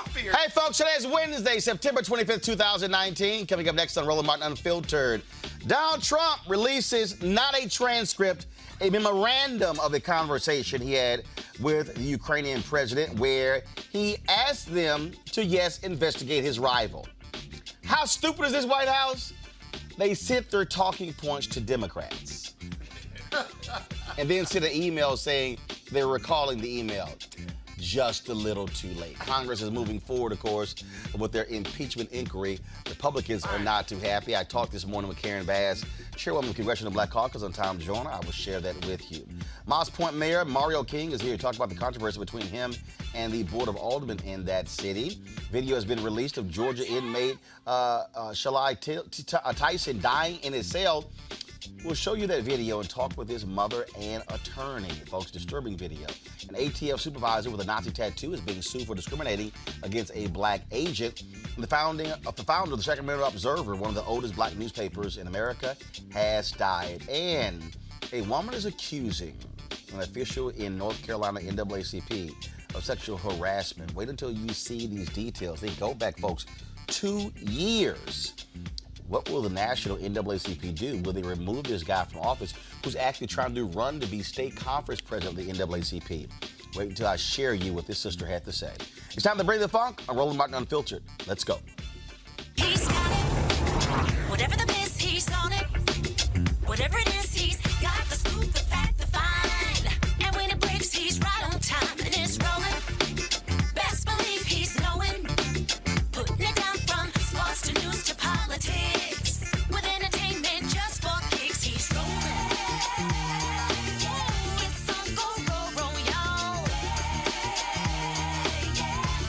Hey, folks, today is Wednesday, September 25th, 2019. Coming up next on Roland Martin Unfiltered. Donald Trump releases not a transcript, a memorandum of the conversation he had with the Ukrainian president where he asked them to, yes, investigate his rival. How stupid is this White House? They sent their talking points to Democrats and then sent an email saying they were recalling the email. Just a little too late. Congress is moving forward, of course, with their impeachment inquiry. Republicans are not too happy. I talked this morning with Karen Bass, chairwoman of the Congressional Black Caucus, on Tom Joyner. I will share that with you. Moss Point Mayor Mario King is here to talk about the controversy between him and the Board of Aldermen in that city. Video has been released of Georgia inmate Shali Tison dying in his cell. We'll show you that video and talk with his mother and attorney. Folks, disturbing video. An ATF supervisor with a Nazi tattoo is being sued for discriminating against a black agent. The founder of the Sacramento Observer, one of the oldest black newspapers in America, has died. And a woman is accusing an official in North Carolina NAACP of sexual harassment. Wait until you see these details. They go back, folks, 2 years. What will the national NAACP do? Will they remove this guy from office who's actually trying to run to be state conference president of the NAACP? Wait until I share you what this sister had to say. It's time to bring the funk. I'm Roland Martin Unfiltered. Let's go. He's got it. Whatever the miss, he's on it. Whatever it is, he's got the scoop, the fact, the find. And when it breaks, he's right on time and it's rolling. Best believe he's knowing. Putting it down from sports to news to politics. With entertainment just for kicks, he's rolling. It's on go, y'all.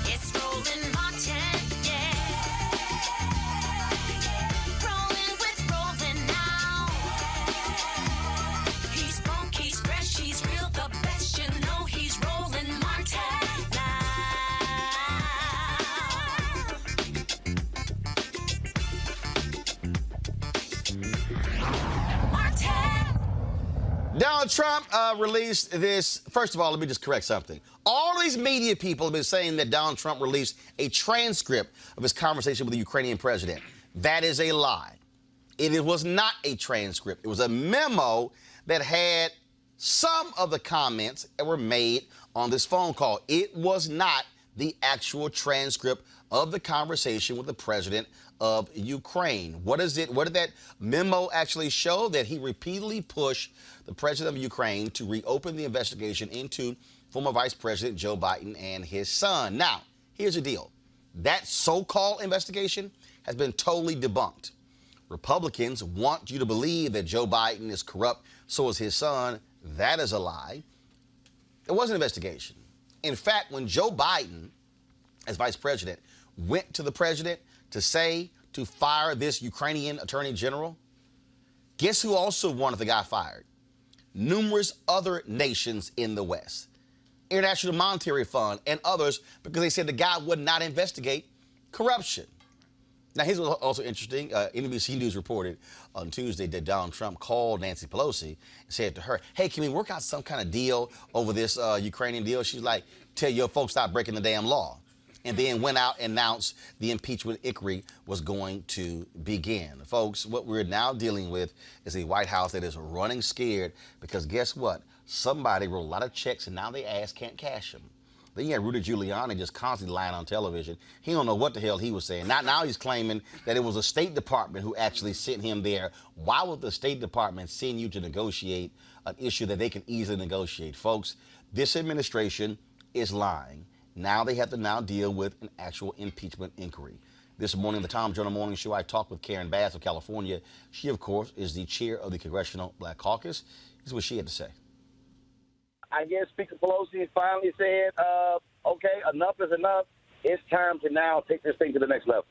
It's Roland Martin, yeah. Rolling with Roland now. He's funk, he's fresh, he's real, the best, you know he's Roland Martin now. Donald Trump released this. First of all, let me just correct something. All these media people have been saying that Donald Trump released a transcript of his conversation with the Ukrainian president. That is a lie. It was not a transcript. It was a memo that had some of the comments that were made on this phone call. It was not the actual transcript of the conversation with the president of Ukraine. What is it? What did that memo actually show? That he repeatedly pushed the president of Ukraine to reopen the investigation into former Vice President Joe Biden and his son. Now, here's the deal. That so-called investigation has been totally debunked. Republicans want you to believe that Joe Biden is corrupt, so is his son. That is a lie. It was an investigation. In fact, when Joe Biden, as vice president, went to the president to say to fire this Ukrainian attorney general, guess who also wanted the guy fired? Numerous other nations in the West, International Monetary Fund and others, because they said the guy would not investigate corruption. Now, here's what's also interesting. NBC News reported on Tuesday that Donald Trump called Nancy Pelosi and said to her, hey, can we work out some kind of deal over this Ukrainian deal? She's like, tell your folks stop breaking the damn law. And then went out and announced the impeachment inquiry was going to begin. Folks, what we're now dealing with is a White House that is running scared because guess what? Somebody wrote a lot of checks and now they ass can't cash them. Then you had Rudy Giuliani just constantly lying on television. He don't know what the hell he was saying. Now he's claiming that it was a State Department who actually sent him there. Why would the State Department send you to negotiate an issue that they can easily negotiate? Folks, this administration is lying. Now they have to now deal with an actual impeachment inquiry. This morning, the Tom Joyner Morning Show, I talked with Karen Bass of California. She, of course, is the chair of the Congressional Black Caucus. Here's what she had to say. I guess Speaker Pelosi finally said, okay, enough is enough. It's time to now take this thing to the next level.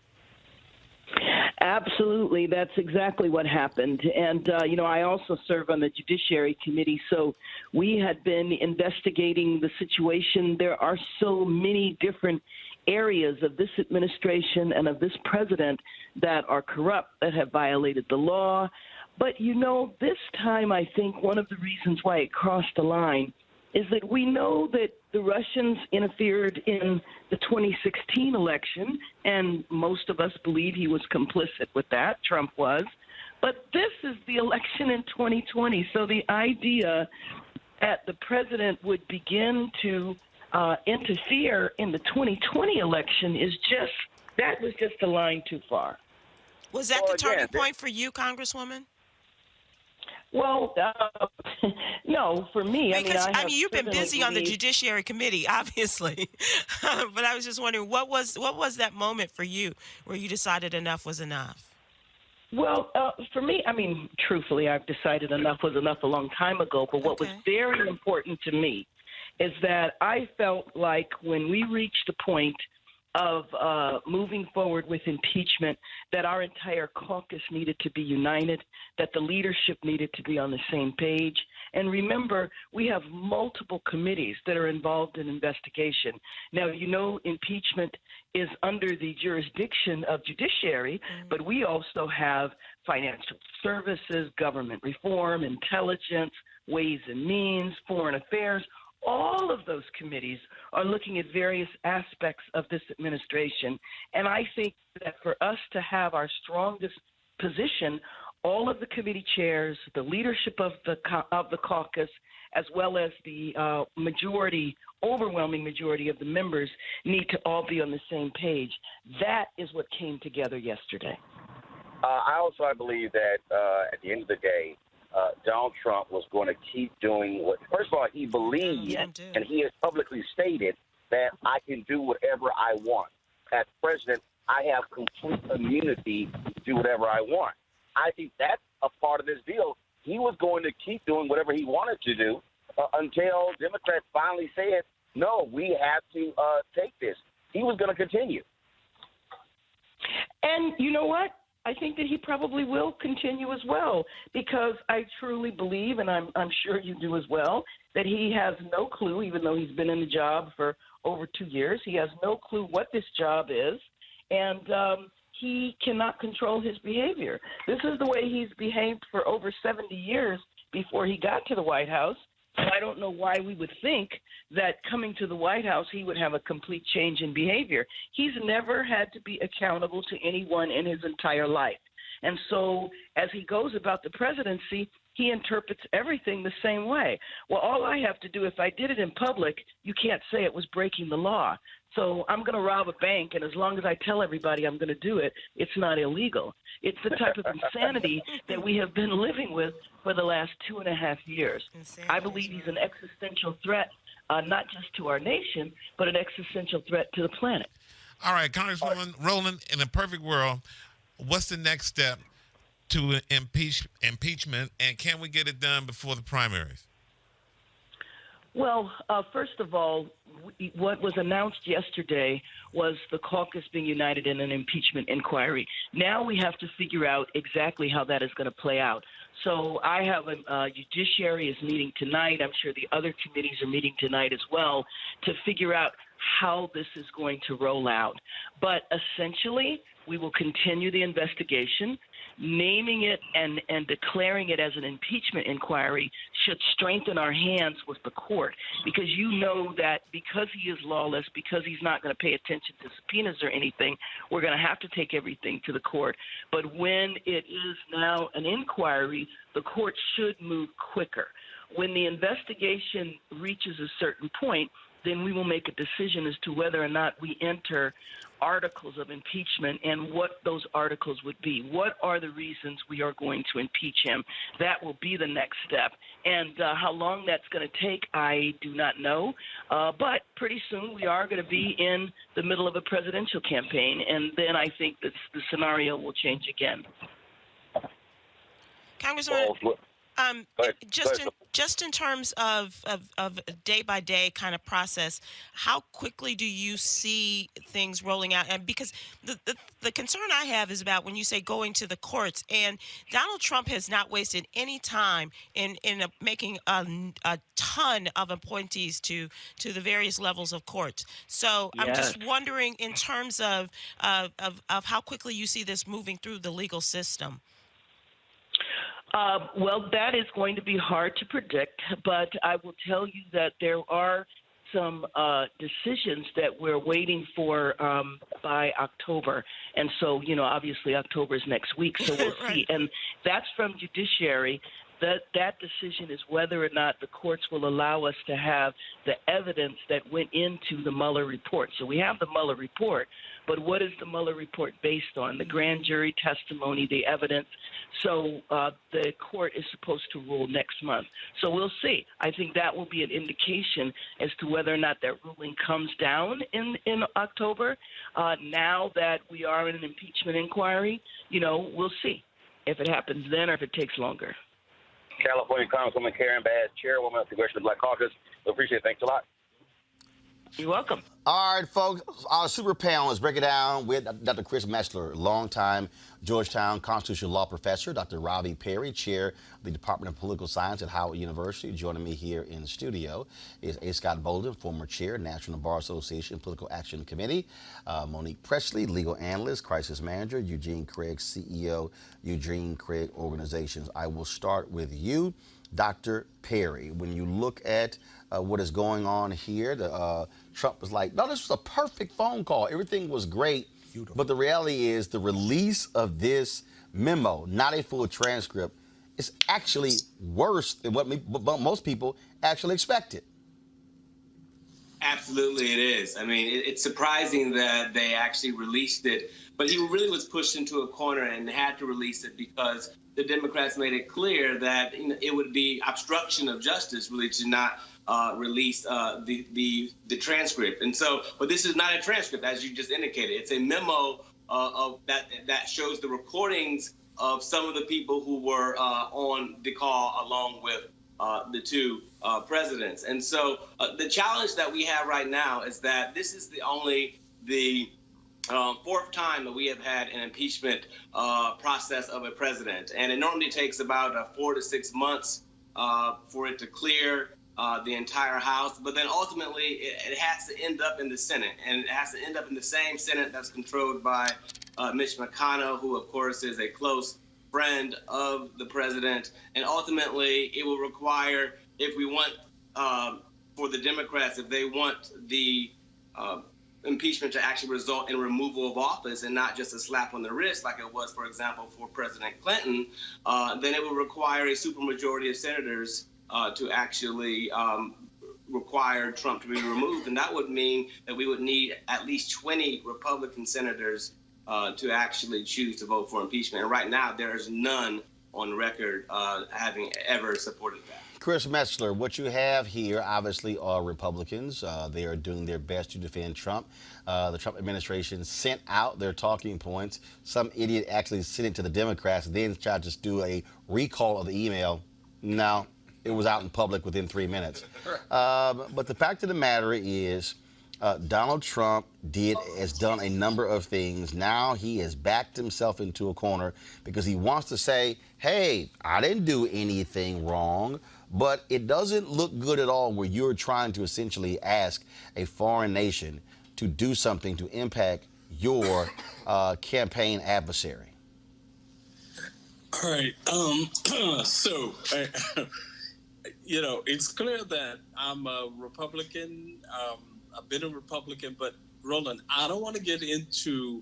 Absolutely. That's exactly what happened. And, I also serve on the Judiciary Committee, so we had been investigating the situation. There are so many different areas of this administration and of this president that are corrupt, that have violated the law. But, this time I think one of the reasons why it crossed the line is that we know that the Russians interfered in the 2016 election, and most of us believe he was complicit with that. Trump was. But this is the election in 2020. So the idea that the president would begin to interfere in the 2020 election was just a line too far. Was that the turning point for you, Congresswoman? Well, no, for me. Because, you've been busy on the Judiciary Committee, obviously. But I was just wondering, what was that moment for you where you decided enough was enough? Well, for me, truthfully, I've decided enough was enough a long time ago. But what was very important to me is that I felt like when we reached the point of moving forward with impeachment, that our entire caucus needed to be united, that the leadership needed to be on the same page. And remember, we have multiple committees that are involved in investigation. Now, impeachment is under the jurisdiction of judiciary, but we also have financial services, government reform, intelligence, ways and means, foreign affairs. All of those committees are looking at various aspects of this administration. And I think that for us to have our strongest position, all of the committee chairs, the leadership of the caucus, as well as the overwhelming majority of the members need to all be on the same page. That is what came together yesterday. I believe that at the end of the day, Donald Trump was going to keep doing what, first of all, he believed, and he has publicly stated that I can do whatever I want. As president, I have complete immunity to do whatever I want. I think that's a part of this deal. He was going to keep doing whatever he wanted to do until Democrats finally said, no, we have to take this. He was going to continue. And you know what? I think that he probably will continue as well, because I truly believe, and I'm sure you do as well, that he has no clue, even though he's been in the job for over 2 years, he has no clue what this job is, and he cannot control his behavior. This is the way he's behaved for over 70 years before he got to the White House. So I don't know why we would think that coming to the White House, he would have a complete change in behavior. He's never had to be accountable to anyone in his entire life. And so as he goes about the presidency, he interprets everything the same way. Well, all I have to do, if I did it in public, you can't say it was breaking the law. So I'm going to rob a bank, and as long as I tell everybody I'm going to do it, it's not illegal. It's the type of insanity that we have been living with for the last 2.5 years. I believe he's an existential threat, not just to our nation, but an existential threat to the planet. All right, Congresswoman Roland, in a perfect world, what's the next step to impeachment, and can we get it done before the primaries? Well, first of all, what was announced yesterday was the caucus being united in an impeachment inquiry. Now we have to figure out exactly how that is going to play out. So I have a judiciary is meeting tonight. I'm sure the other committees are meeting tonight as well to figure out how this is going to roll out. But essentially, we will continue the investigation. Naming it and declaring it as an impeachment inquiry should strengthen our hands with the court, because you know that because he is lawless, because he's not going to pay attention to subpoenas or anything, we're going to have to take everything to the court. But when it is now an inquiry, the court should move quicker. When the investigation reaches a certain point, then we will make a decision as to whether or not we enter articles of impeachment and what those articles would be. What are the reasons we are going to impeach him? That will be the next step. And how long that's going to take, I do not know. But pretty soon we are going to be in the middle of a presidential campaign, and then I think that the scenario will change again. Congressman, just in terms of day-by-day kind of process, how quickly do you see things rolling out? And because the concern I have is about when you say going to the courts, and Donald Trump has not wasted any time in making a ton of appointees to the various levels of courts. So I'm just wondering, in terms of how quickly you see this moving through the legal system. Well, that is going to be hard to predict, but I will tell you that there are some decisions that we're waiting for by October. And so, obviously October is next week, so we'll Right. see. And that's from judiciary. That decision is whether or not the courts will allow us to have the evidence that went into the Mueller report. So we have the Mueller report, but what is the Mueller report based on? The grand jury testimony, the evidence. So the court is supposed to rule next month. So we'll see. I think that will be an indication as to whether or not that ruling comes down in October. Now that we are in an impeachment inquiry, we'll see if it happens then or if it takes longer. California Congresswoman Karen Bass, Chairwoman of the Congressional Black Caucus. We appreciate it. Thanks a lot. You're welcome. All right, folks, our super panel is breaking it down with Dr. Chris Metzler, longtime Georgetown constitutional law professor, Dr. Ravi Perry, chair of the Department of Political Science at Howard University. Joining me here in the studio is A. Scott Bolden, former chair, National Bar Association Political Action Committee, Monique Presley, legal analyst, crisis manager, Eugene Craig, CEO, Eugene Craig Organizations. I will start with you, Dr. Perry. When you look at what is going on here, Trump was like, no, this was a perfect phone call. Everything was great. Beautiful. But the reality is the release of this memo, not a full transcript, is actually worse than what most people actually expected. Absolutely it is. I mean, it's surprising that they actually released it, but he really was pushed into a corner and had to release it because the Democrats made it clear that it would be obstruction of justice really to not release the transcript. And so, but this is not a transcript, as you just indicated. It's a memo of that shows the recordings of some of the people who were on the call along with the two presidents. And so the challenge that we have right now is that this is the fourth time that we have had an impeachment process of a president. And it normally takes about 4 to 6 months for it to clear the entire House. But then ultimately it has to end up in the Senate. And it has to end up in the same Senate that's controlled by Mitch McConnell, who, of course, is a close friend of the president. And ultimately it will require, if we want, for the Democrats, if they want the impeachment to actually result in removal of office and not just a slap on the wrist like it was, for example, for President Clinton, then it would require a supermajority of senators to actually require Trump to be removed. And that would mean that we would need at least 20 Republican senators to actually choose to vote for impeachment. And right now, there is none on record having ever supported that. Chris Metzler, what you have here obviously are Republicans. They are doing their best to defend Trump. The Trump administration sent out their talking points. Some idiot actually sent it to the Democrats, then tried to do a recall of the email. No, it was out in public within 3 minutes. But the fact of the matter is, Donald Trump has done a number of things. Now he has backed himself into a corner because he wants to say, hey, I didn't do anything wrong. But it doesn't look good at all where you're trying to essentially ask a foreign nation to do something to impact your campaign adversary. All right. So, it's clear that I'm a Republican. I've been a Republican, but Roland, I don't want to get into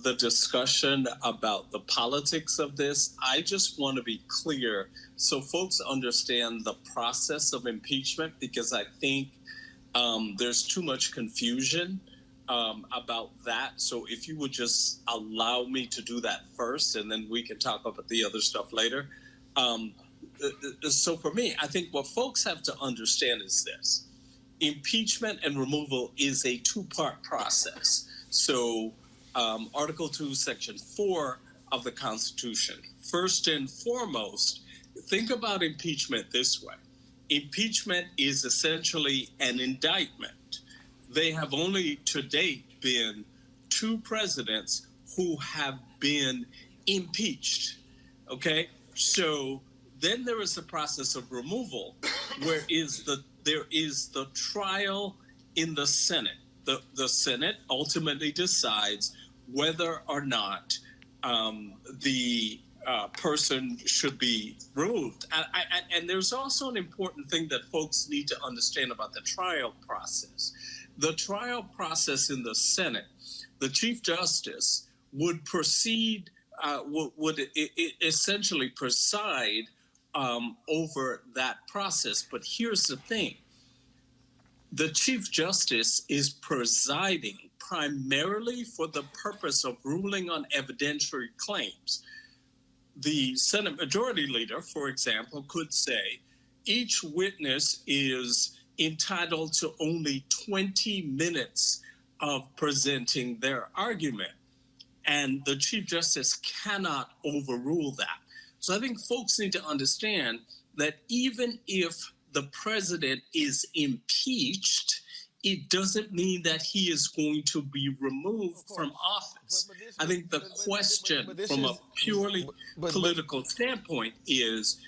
the discussion about the politics of this. I just want to be clear so folks understand the process of impeachment, because I think there's too much confusion about that. So if you would just allow me to do that first, and then we can talk about the other stuff later. So for me, I think what folks have to understand is this. Impeachment and removal is a two-part process. So Article 2, Section 4 of the Constitution. First and foremost, think about impeachment this way. Impeachment is essentially an indictment. They have only to date been 2 presidents who have been impeached, okay? So then there is the process of removal, where there is the trial in the Senate. The Senate ultimately decides whether or not the person should be removed. And there's also an important thing that folks need to understand about the trial process. The trial process in the Senate, the Chief Justice would proceed, would essentially preside over that process. But here's the thing. The Chief Justice is presiding primarily for the purpose of ruling on evidentiary claims. The Senate Majority Leader, for example, could say each witness is entitled to only 20 minutes of presenting their argument. And the Chief Justice cannot overrule that. So I think folks need to understand that even if the president is impeached, it doesn't mean that he is going to be removed from office. I think the question from a purely political standpoint is,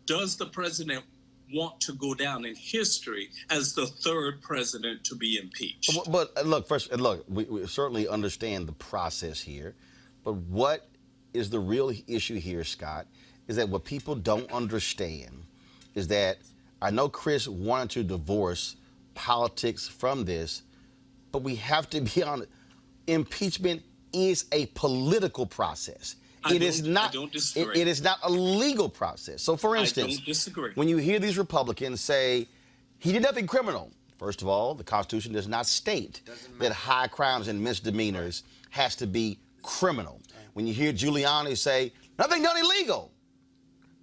does the president want to go down in history as the third president to be impeached? But look, we certainly understand the process here, but what is the real issue here, Scott, is that what people don't understand is that I know Chris wanted to divorce politics from this, but we have to be honest. Impeachment is a political process. It is not a legal process. So, for instance, I don't disagree. When you hear these Republicans say he did nothing criminal, first of all, the Constitution does not state that high crimes and misdemeanors has to be criminal. When you hear Giuliani say nothing done illegal,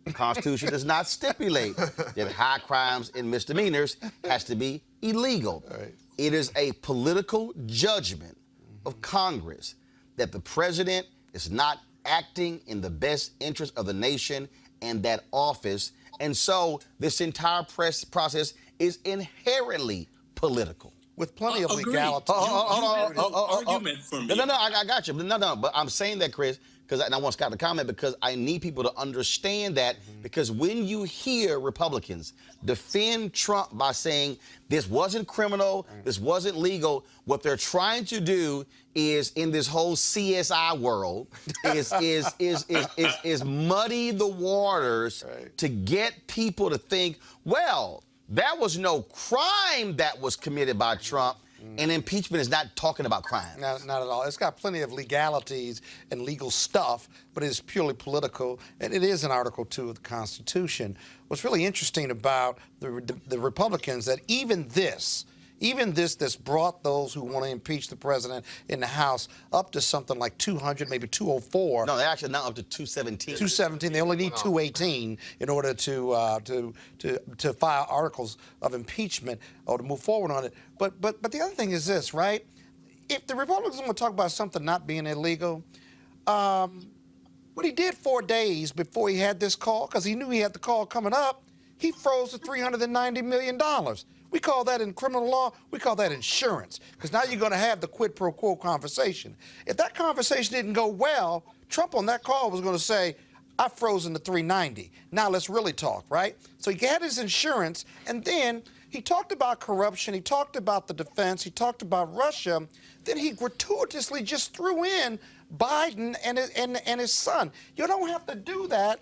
the Constitution does not stipulate that high crimes and misdemeanors has to be illegal. Right. It is a political judgment of Congress that the president is not acting in the best interest of the nation and that office. And so this entire process is inherently political. With plenty of Agreed. legality. Argument for me. No, I got you. No, but I'm saying that, Chris, because I want Scott to comment, because I need people to understand that, because when you hear Republicans defend Trump by saying this wasn't criminal, this wasn't legal, what they're trying to do is, in this whole CSI world, is muddy the waters to get people to think, well, that was no crime that was committed by Trump, and impeachment is not talking about crime. No, not at all. It's got plenty of legalities and legal stuff, but it is purely political, and it is in Article 2 of the Constitution. What's really interesting about the Republicans, that even this that's brought those who want to impeach the president in the House up to something like 200, maybe 204. No, they're actually now up to 217. 217. They only need 218 in order to file articles of impeachment or to move forward on it. But the other thing is this, right? If the Republicans want to talk about something not being illegal, what he did 4 days before he had this call, because he knew he had the call coming up, he froze the $390 million. We call that in criminal law, we call that insurance, because now you're going to have the quid pro quo conversation. If that conversation didn't go well, Trump on that call was going to say, I've frozen the 390. Now let's really talk, right? So he had his insurance, and then he talked about corruption, he talked about the defense, he talked about Russia, then he gratuitously just threw in Biden and his son. You don't have to do that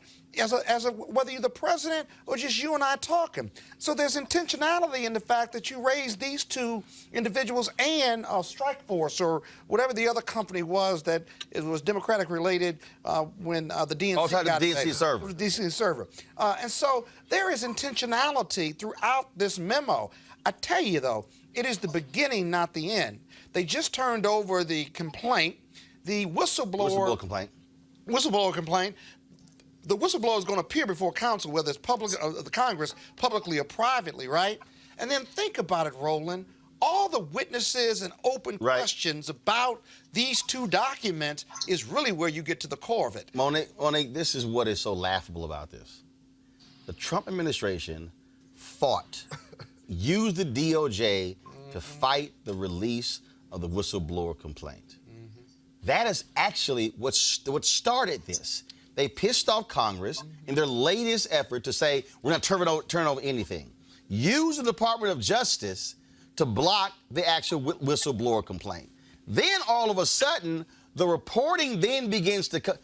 whether you're the president or just you and I talking. So there's intentionality in the fact that you raised these two individuals and Strike Force or whatever the other company was that it was Democratic related when the DNC got the DNC server. It was DNC server. And so there is intentionality throughout this memo. I tell you, though, it is the beginning, not the end. They just turned over the complaint, the whistleblower complaint. The whistleblower is going to appear before counsel, whether it's the Congress, publicly or privately, right? And then think about it, Roland. All the witnesses and open questions about these two documents is really where you get to the core of it. Monique, this is what is so laughable about this. The Trump administration used the DOJ to fight the release of the whistleblower complaint. That is actually what started this. They pissed off Congress in their latest effort to say, we're not turn over anything. Use the Department of Justice to block the actual whistleblower complaint. Then all of a sudden, the reporting then begins to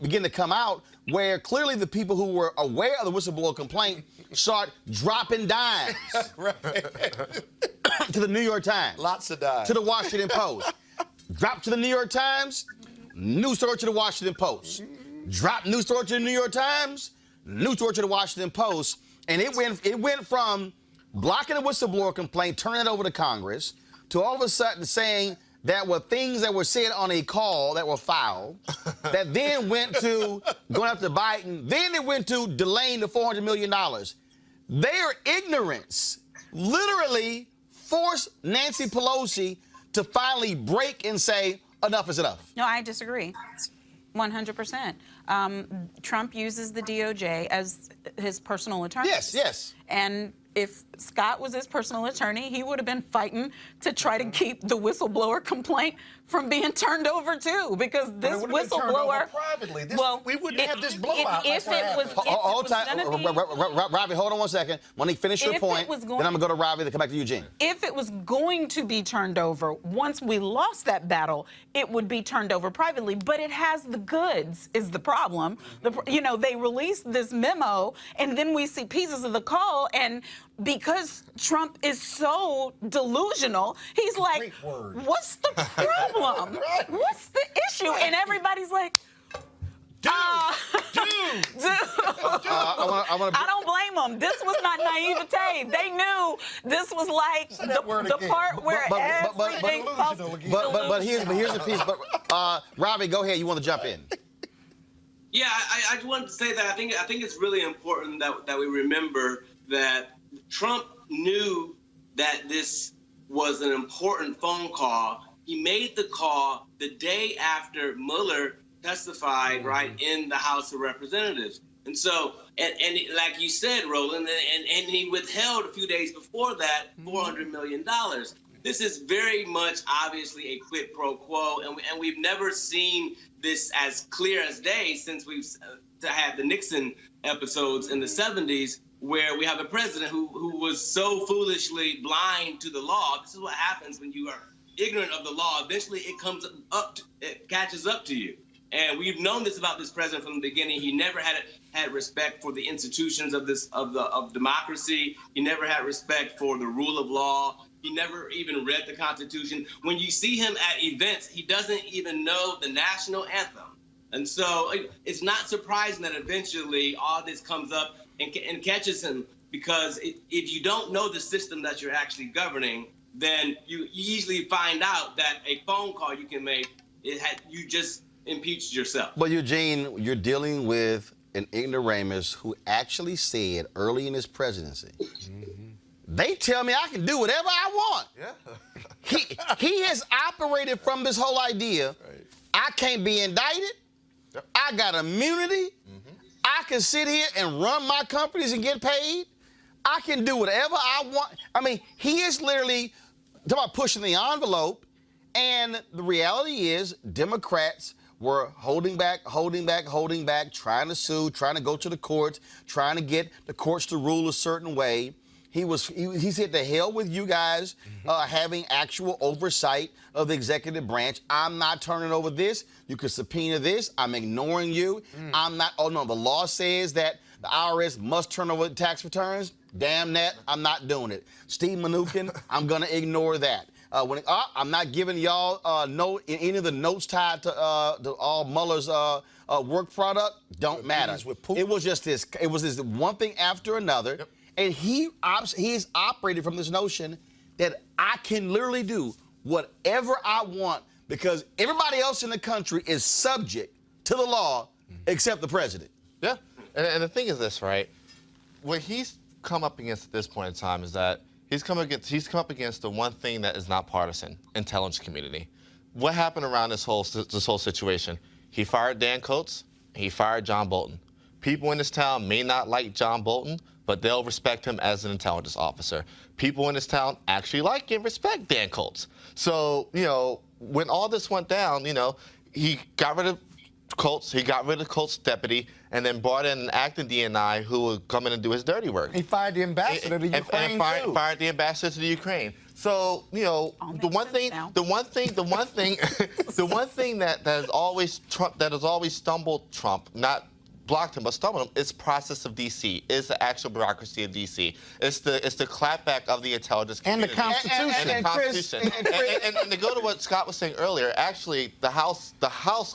begin to come out where clearly the people who were aware of the whistleblower complaint start dropping dimes to the New York Times. Lots of dimes. To the Washington Post. Drop to the New York Times, news story to the Washington Post. Drop news story to the New York Times, news story to the Washington Post. And it went from blocking a whistleblower complaint, turning it over to Congress, to all of a sudden saying that were things that were said on a call that were foul, that then went to going after Biden, then it went to delaying the $400 million. Their ignorance literally forced Nancy Pelosi to finally break and say, enough is enough. No, I disagree. 100%. Trump uses the DOJ as his personal attorney. Yes. And if Scott was his personal attorney, he would have been fighting to try to keep the whistleblower complaint from being turned over too, because this whistleblower privately. We wouldn't have this blowout. Ravi, hold on one second. Monique, finish your point. Then I'm gonna go to Ravi, then come back to Eugene. If it was going to be turned over, once we lost that battle, it would be turned over privately. But it has the goods, is the problem. They released this memo, and then we see pieces of the call, and because Trump is so delusional, he's like, what's the problem? What's the issue? And everybody's like, dude. I don't blame them. This was not naivete. They knew this was like the part where everything But here's the piece. But Ravi, go ahead. You want to jump in? Yeah, I just wanted to say that I think it's really important that we remember that Trump knew that this was an important phone call. He made the call the day after Mueller testified, right, in the House of Representatives. And so, and like you said, Roland, and he withheld a few days before that $400 million. This is very much obviously a quid pro quo, and we've never seen this as clear as day since we've had the Nixon episodes in the 70s, where we have a president who was so foolishly blind to the law. This is what happens when you are ignorant of the law. Eventually, it catches up to you. And we've known this about this president from the beginning. He never had respect for the institutions of democracy. He never had respect for the rule of law. He never even read the Constitution. When you see him at events, he doesn't even know the national anthem. And so it's not surprising that eventually all this comes up and catches him, because if you don't know the system that you're actually governing, then you easily find out that a phone call you can make, you just impeached yourself. But Eugene, you're dealing with an ignoramus who actually said early in his presidency, they tell me I can do whatever I want. Yeah. He has operated from this whole idea, I can't be indicted, I got immunity, I can sit here and run my companies and get paid, I can do whatever I want. I mean, he is literally talking about pushing the envelope, and the reality is Democrats were holding back, trying to sue, trying to go to the courts, trying to get the courts to rule a certain way. He said, to hell with you guys having actual oversight of the executive branch. I'm not turning over this. You can subpoena this. I'm ignoring you. I'm not. Oh, no, the law says that the IRS must turn over tax returns. Damn that. I'm not doing it. Steve Mnuchin, I'm going to ignore that. I'm not giving y'all any of the notes tied to all Mueller's work product. Don't matter. It was just this. It was this one thing after another. Yep. And he is operated from this notion that I can literally do whatever I want because everybody else in the country is subject to the law except the president. Yeah. And the thing is this, right? What he's come up against at this point in time is that he's come up against the one thing that is not partisan: intelligence community. What happened around this whole situation? He fired Dan Coates. He fired John Bolton. People in this town may not like John Bolton, but they'll respect him as an intelligence officer. People in this town actually like and respect Dan Coates. So, when all this went down, he got rid of Coates, he got rid of Coates' deputy, and then brought in an acting DNI who would come in and do his dirty work. He fired the ambassador to Ukraine, fired the ambassador to the Ukraine. So, you know, All the makes one sense thing, now. the one thing, the one thing that has always stumbled Trump, not blocked him, but stumbled him, is process of D.C., is the actual bureaucracy of D.C. It's the clapback of the intelligence community. And the Constitution. And the Constitution. And to go to what Scott was saying earlier, actually, the House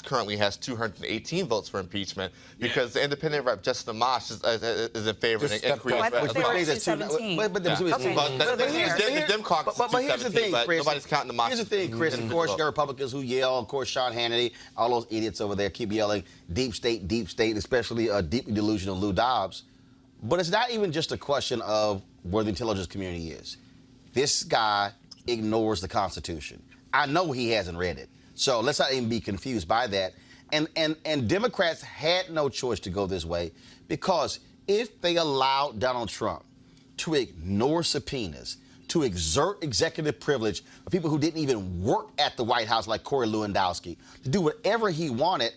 currently has 218 votes for impeachment because the independent rep, Justin Amash, is in favor of an increase. I thought as they well. were means actually that 17. Okay. But the Dem caucus is But here's the 217, thing, but Chris. nobody's counting the Amash. Here's the thing, Chris. Of course, you got Republicans who yell. Of course, Sean Hannity, all those idiots over there keep yelling, deep state, especially deeply delusional Lou Dobbs. But it's not even just a question of where the intelligence community is. This guy ignores the Constitution. I know he hasn't read it. So let's not even be confused by that. And Democrats had no choice to go this way because if they allowed Donald Trump to ignore subpoenas, to exert executive privilege of people who didn't even work at the White House like Corey Lewandowski, to do whatever he wanted,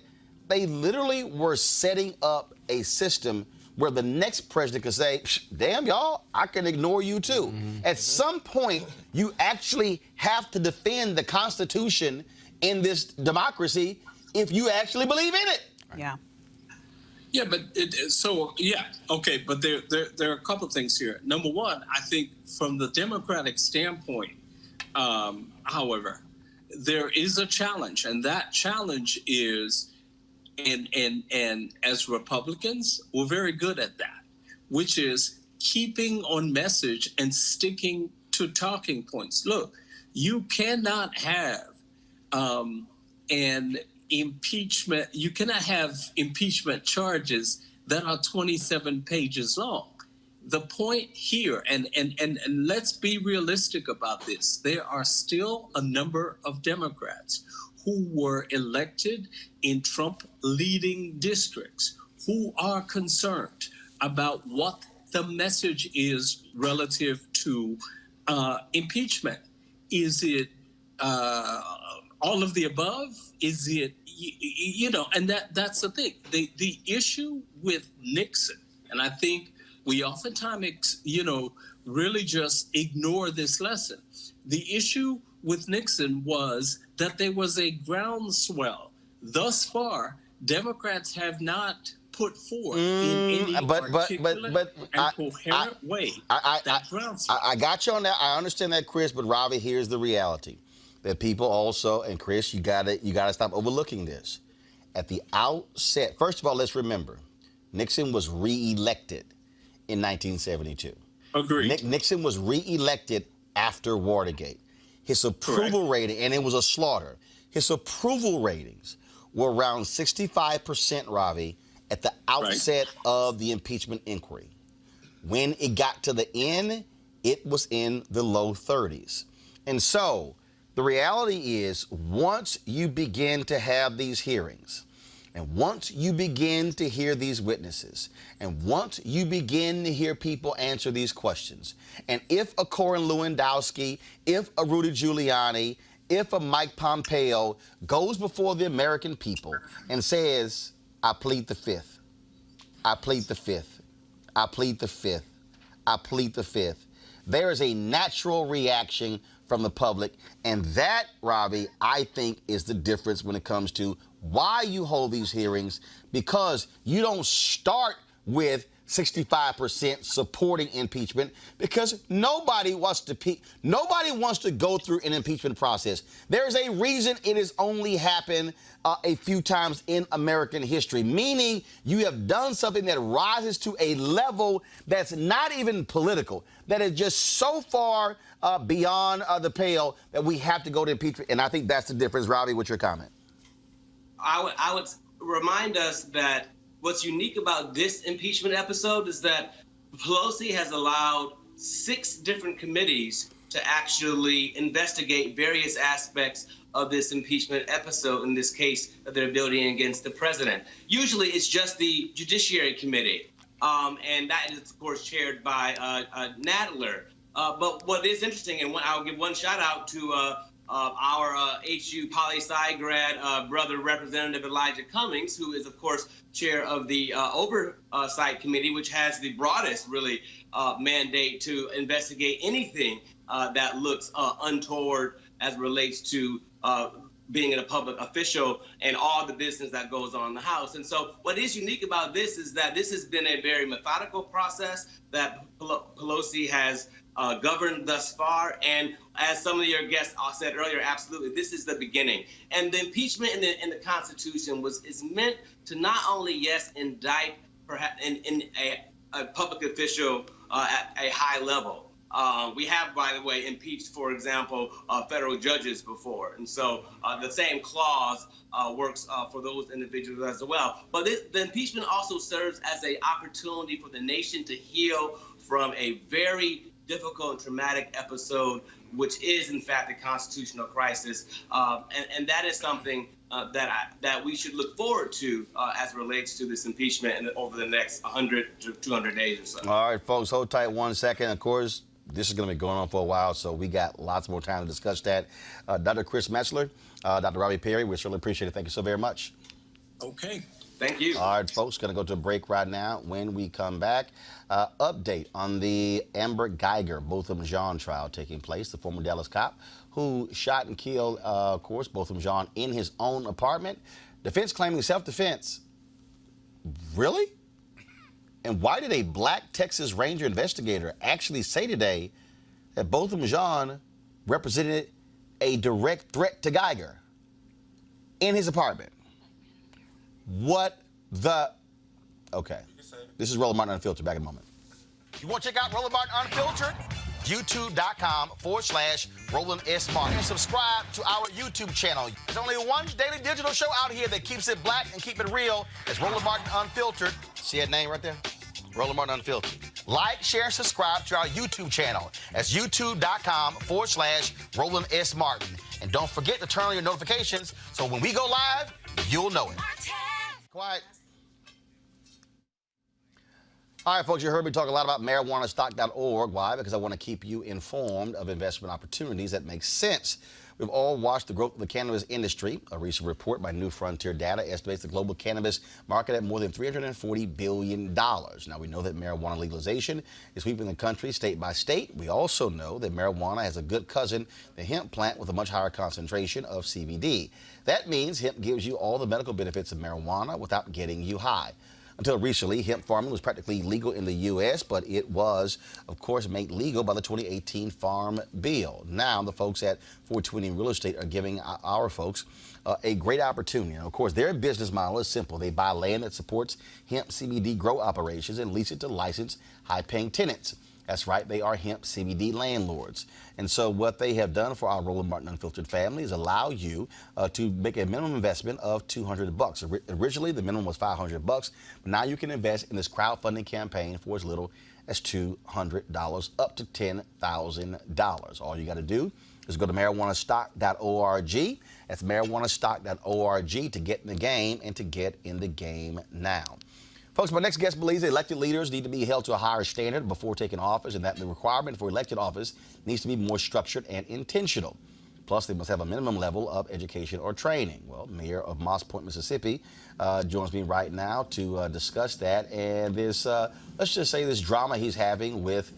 they literally were setting up a system where the next president could say, damn, y'all, I can ignore you too. At some point, you actually have to defend the Constitution in this democracy if you actually believe in it. Yeah. Yeah, but okay, but there are a couple of things here. Number one, I think from the Democratic standpoint, however, there is a challenge, and that challenge is, and as Republicans, we're very good at that, which is keeping on message and sticking to talking points. Look, you cannot have an impeachment. You cannot have impeachment charges that are 27 pages long. The point here, and let's be realistic about this, there are still a number of Democrats who were elected in Trump-leading districts who are concerned about what the message is relative to impeachment. Is it all of the above? Is it, and that's the thing. The issue with Nixon, and I think we oftentimes, really just ignore this lesson. The issue with Nixon was that there was a groundswell. Thus far, Democrats have not put forth in any articulate and coherent way that groundswell. I got you on that. I understand that, Chris, but Ravi, here's the reality. That people also, and Chris, you gotta stop overlooking this. At the outset, first of all, let's remember, Nixon was reelected in 1972. Agreed. Nixon was reelected after Watergate. His approval rating, and it was a slaughter, his approval ratings were around 65%, Ravi, at the outset of the impeachment inquiry. When it got to the end, it was in the low 30s. And so, the reality is, once you begin to have these hearings, and once you begin to hear these witnesses, and once you begin to hear people answer these questions, and if a Corey Lewandowski, if a Rudy Giuliani, if a Mike Pompeo goes before the American people and says, I plead the fifth, I plead the fifth, I plead the fifth, I plead the fifth, there is a natural reaction from the public. And that, Ravi, I think is the difference when it comes to why you hold these hearings, because you don't start with 65% supporting impeachment, because nobody wants to go through an impeachment process. There's a reason it has only happened a few times in American history, meaning you have done something that rises to a level that's not even political, that is just so far beyond the pale that we have to go to impeachment. And I think that's the difference. Ravi, what's your comment? I would remind us that what's unique about this impeachment episode is that Pelosi has allowed 6 different committees to actually investigate various aspects of this impeachment episode, in this case, of their building against the president. Usually it's just the Judiciary Committee, and that is, of course, chaired by Nadler. But what is interesting, and I'll give one shout out to our HU poli-sci grad brother Representative Elijah Cummings, who is, of course, chair of the Oversight Committee, which has the broadest, really, mandate to investigate anything that looks untoward as relates to being a public official and all the business that goes on in the House. And so what is unique about this is that this has been a very methodical process that Pelosi has governed thus far. And as some of your guests said earlier, absolutely, this is the beginning. And the impeachment in the Constitution is meant to not only, yes, indict perhaps in a public official at a high level. We have, by the way, impeached, for example, federal judges before. And so the same clause works for those individuals as well. But the impeachment also serves as an opportunity for the nation to heal from a very difficult and traumatic episode, which is, in fact, a constitutional crisis. And that is something that we should look forward to as it relates to this impeachment over the next 100 to 200 days or so. All right, folks, hold tight 1 second. Of course, this is going to be going on for a while, so we got lots more time to discuss that. Dr. Chris Metzler, Dr. Robbie Perry, we certainly appreciate it. Thank you so very much. Okay. Thank you. All right, folks, going to go to a break right now. When we come back, update on the Amber Geiger Botham Jean trial taking place, the former Dallas cop who shot and killed, of course, Botham Jean in his own apartment. Defense claiming self-defense. Really? And why did a black Texas Ranger investigator actually say today that Botham Jean represented a direct threat to Geiger in his apartment? What the? Okay. This is Roland Martin Unfiltered. Back in a moment. You want to check out Roland Martin Unfiltered? YouTube.com/Roland S. Martin. And subscribe to our YouTube channel. There's only one daily digital show out here that keeps it black and keep it real. It's Roland Martin Unfiltered. See that name right there? Roland Martin Unfiltered. Like, share, and subscribe to our YouTube channel. That's youtube.com/Roland S. Martin. And don't forget to turn on your notifications so when we go live, you'll know it. Quiet. All right, folks, you heard me talk a lot about marijuanastock.org. Why? Because I want to keep you informed of investment opportunities that make sense. We've all watched the growth of the cannabis industry. A recent report by New Frontier Data estimates the global cannabis market at more than $340 billion. Now, we know that marijuana legalization is sweeping the country state by state. We also know that marijuana has a good cousin, the hemp plant, with a much higher concentration of CBD. That means hemp gives you all the medical benefits of marijuana without getting you high. Until recently, hemp farming was practically legal in the U.S., but it was, of course, made legal by the 2018 Farm Bill. Now, the folks at 420 Real Estate are giving our folks a great opportunity. And, of course, their business model is simple. They buy land that supports hemp CBD grow operations and lease it to licensed, high-paying tenants. That's right, they are hemp CBD landlords. And so what they have done for our Roland Martin Unfiltered family is allow you to make a minimum investment of $200. Originally, the minimum was $500, but now you can invest in this crowdfunding campaign for as little as $200 up to $10,000. All you got to do is go to marijuanastock.org. That's marijuanastock.org to get in the game and to get in the game now. Folks, my next guest believes that elected leaders need to be held to a higher standard before taking office and that the requirement for elected office needs to be more structured and intentional. Plus, they must have a minimum level of education or training. Well, Mayor of Moss Point, Mississippi, joins me right now to discuss that and this, let's just say this drama he's having with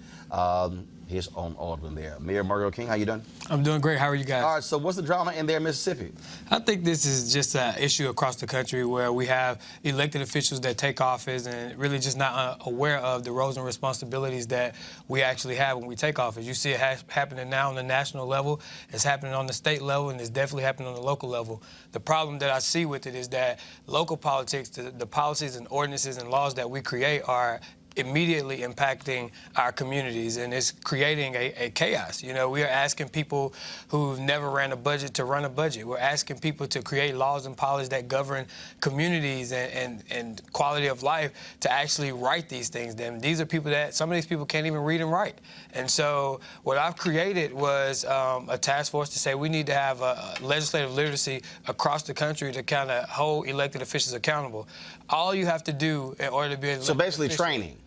his own alderman there. Mayor Mario King, how you doing? I'm doing great. How are you guys? All right, so what's the drama in there in Mississippi? I think this is just an issue across the country where we have elected officials that take office and really just not aware of the roles and responsibilities that we actually have when we take office. You see it happening now on the national level, it's happening on the state level, and it's definitely happening on the local level. The problem that I see with it is that local politics, the policies and ordinances and laws that we create are immediately impacting our communities, and it's creating a chaos. You know, we are asking people who've never ran a budget to run a budget. We're asking people to create laws and policies that govern communities and quality of life to actually write these things. Then these are people that, some of these people can't even read and write. And so what I've created was a task force to say we need to have a legislative literacy across the country to kind of hold elected officials accountable. All you have to do in order to be an So basically official, training.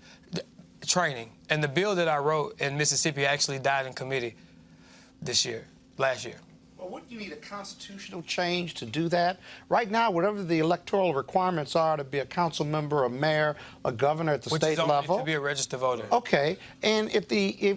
Training. And the bill that I wrote in Mississippi actually died in committee last year. Well, wouldn't you need a constitutional change to do that? Right now, whatever the electoral requirements are to be a council member, a mayor, a governor at the Which state is only level. to be a registered voter. Okay, and if the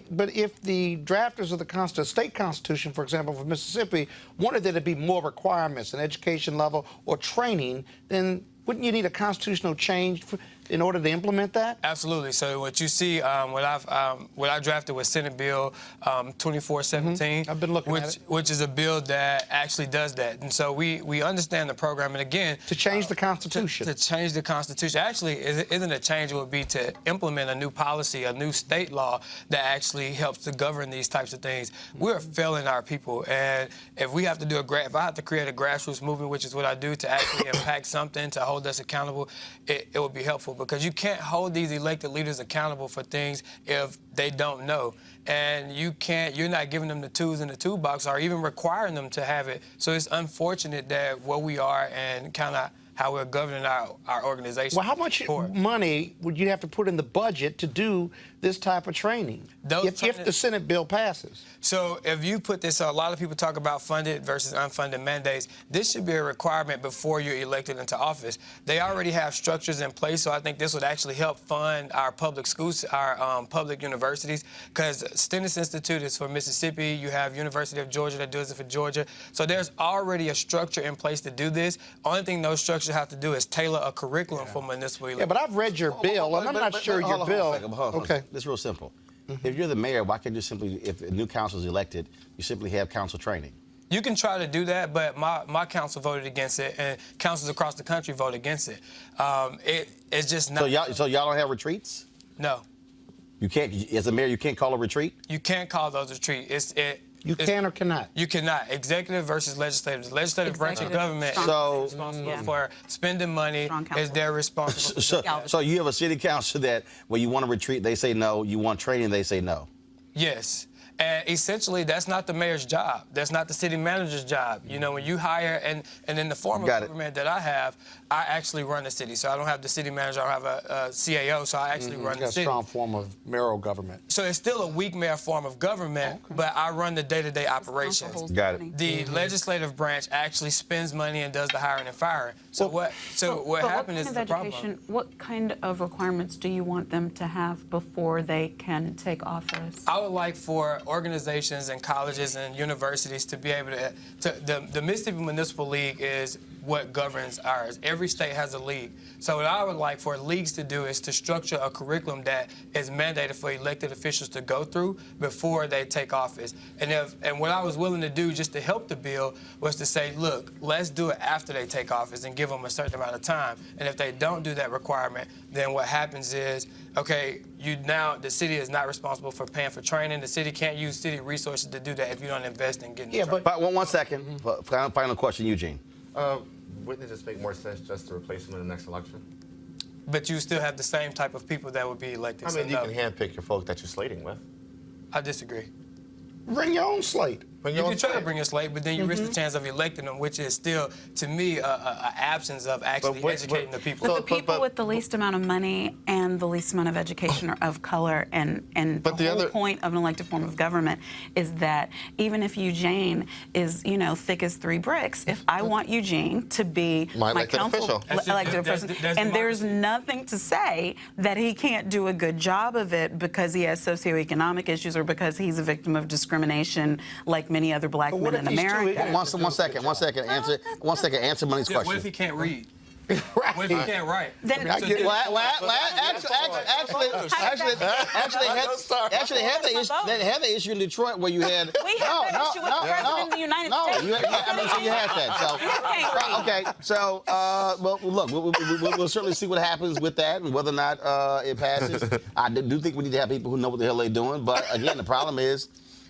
drafters of the state constitution, for example, for Mississippi, wanted there to be more requirements, an education level or training, then wouldn't you need a constitutional change in order to implement that? Absolutely. So what you see, what I drafted was Senate Bill 2417. I've been looking at it. Which is a bill that actually does that. And so we understand the program. And again, to change the Constitution. To change the Constitution. Actually, isn't a change. It would be to implement a new policy, a new state law that actually helps to govern these types of things. We're failing our people, and if we have to do if I have to create a grassroots movement, which is what I do, to actually impact something, to hold us accountable, it would be helpful, because you can't hold these elected leaders accountable for things if they don't know. And you're not giving them the tools in the toolbox or even requiring them to have it. So it's unfortunate that where we are and kind of how we're governing our organization. Well, how much money would you have to put in the budget to do this type of training if the Senate bill passes? So if you put this, a lot of people talk about funded versus unfunded mandates. This should be a requirement before you're elected into office. They already have structures in place, so I think this would actually help fund our public schools, our public universities, because Stennis Institute is for Mississippi. You have University of Georgia that does it for Georgia. So there's already a structure in place to do this. Only thing those structures have to do is tailor a curriculum for municipal elections. Yeah, but I've read your bill, and I'm not sure your bill. Okay. This is real simple. If you're the mayor, why can't you simply, if a new council is elected, you simply have council training? You can try to do that, but my council voted against it, and councils across the country voted against it. It's just not. So y'all don't have retreats? No. You can't, as a mayor, you can't call a retreat? You can't call those retreats. You can or cannot? You cannot. Executive versus legislative. The legislative branch of government is responsible for spending money. Is their responsibility. So you have a city council that when you want to retreat, they say no. You want training, they say no. Yes. And essentially, that's not the mayor's job. That's not the city manager's job. You know, when you hire, and in the form of government that I have, I actually run the city. So I don't have the city manager. I don't have a CAO, so I actually run the city. A strong form of mayoral government. So it's still a weak mayor form of government, but I run the day-to-day operations. Got it. The legislative branch actually spends money and does the hiring and firing. So what happened is the problem. What kind of requirements do you want them to have before they can take office? I would like for organizations and colleges and universities to be able the Mississippi Municipal League is what governs ours. Every state has a league. So what I would like for leagues to do is to structure a curriculum that is mandated for elected officials to go through before they take office. And what I was willing to do just to help the bill was to say, look, let's do it after they take office and give them a certain amount of time. And if they don't do that requirement, then what happens is, okay, the city is not responsible for paying for training. The city can't use city resources to do that if you don't invest in getting training. But one second. Final question, Eugene. Wouldn't it just make more sense just to replace them in the next election? But you still have the same type of people that would be elected. I mean, you can handpick your folk that you're slating with. I disagree. Bring your own slate. You can try to bring a slate, but then you risk the chance of electing them, which is still, to me, an absence of actually educating the people. But the people with the least amount of money and the least amount of education are of color, and the whole point of an elected form of government is that even if Eugene is, thick as 3 bricks, if I want Eugene to be my council elected official, and there's nothing to say that he can't do a good job of it because he has socioeconomic issues or because he's a victim of discrimination like many other black men in America. One second. Answer Money's question. What if he can't read? Right. What if he can't write? Then actually had the issue in Detroit where you had. We had that issue with the president of the United States. You had that. Okay. So, well, look, we'll certainly see what happens with that and whether or not it passes. I do think we need to have people who know what the hell they're doing. But again, the problem is,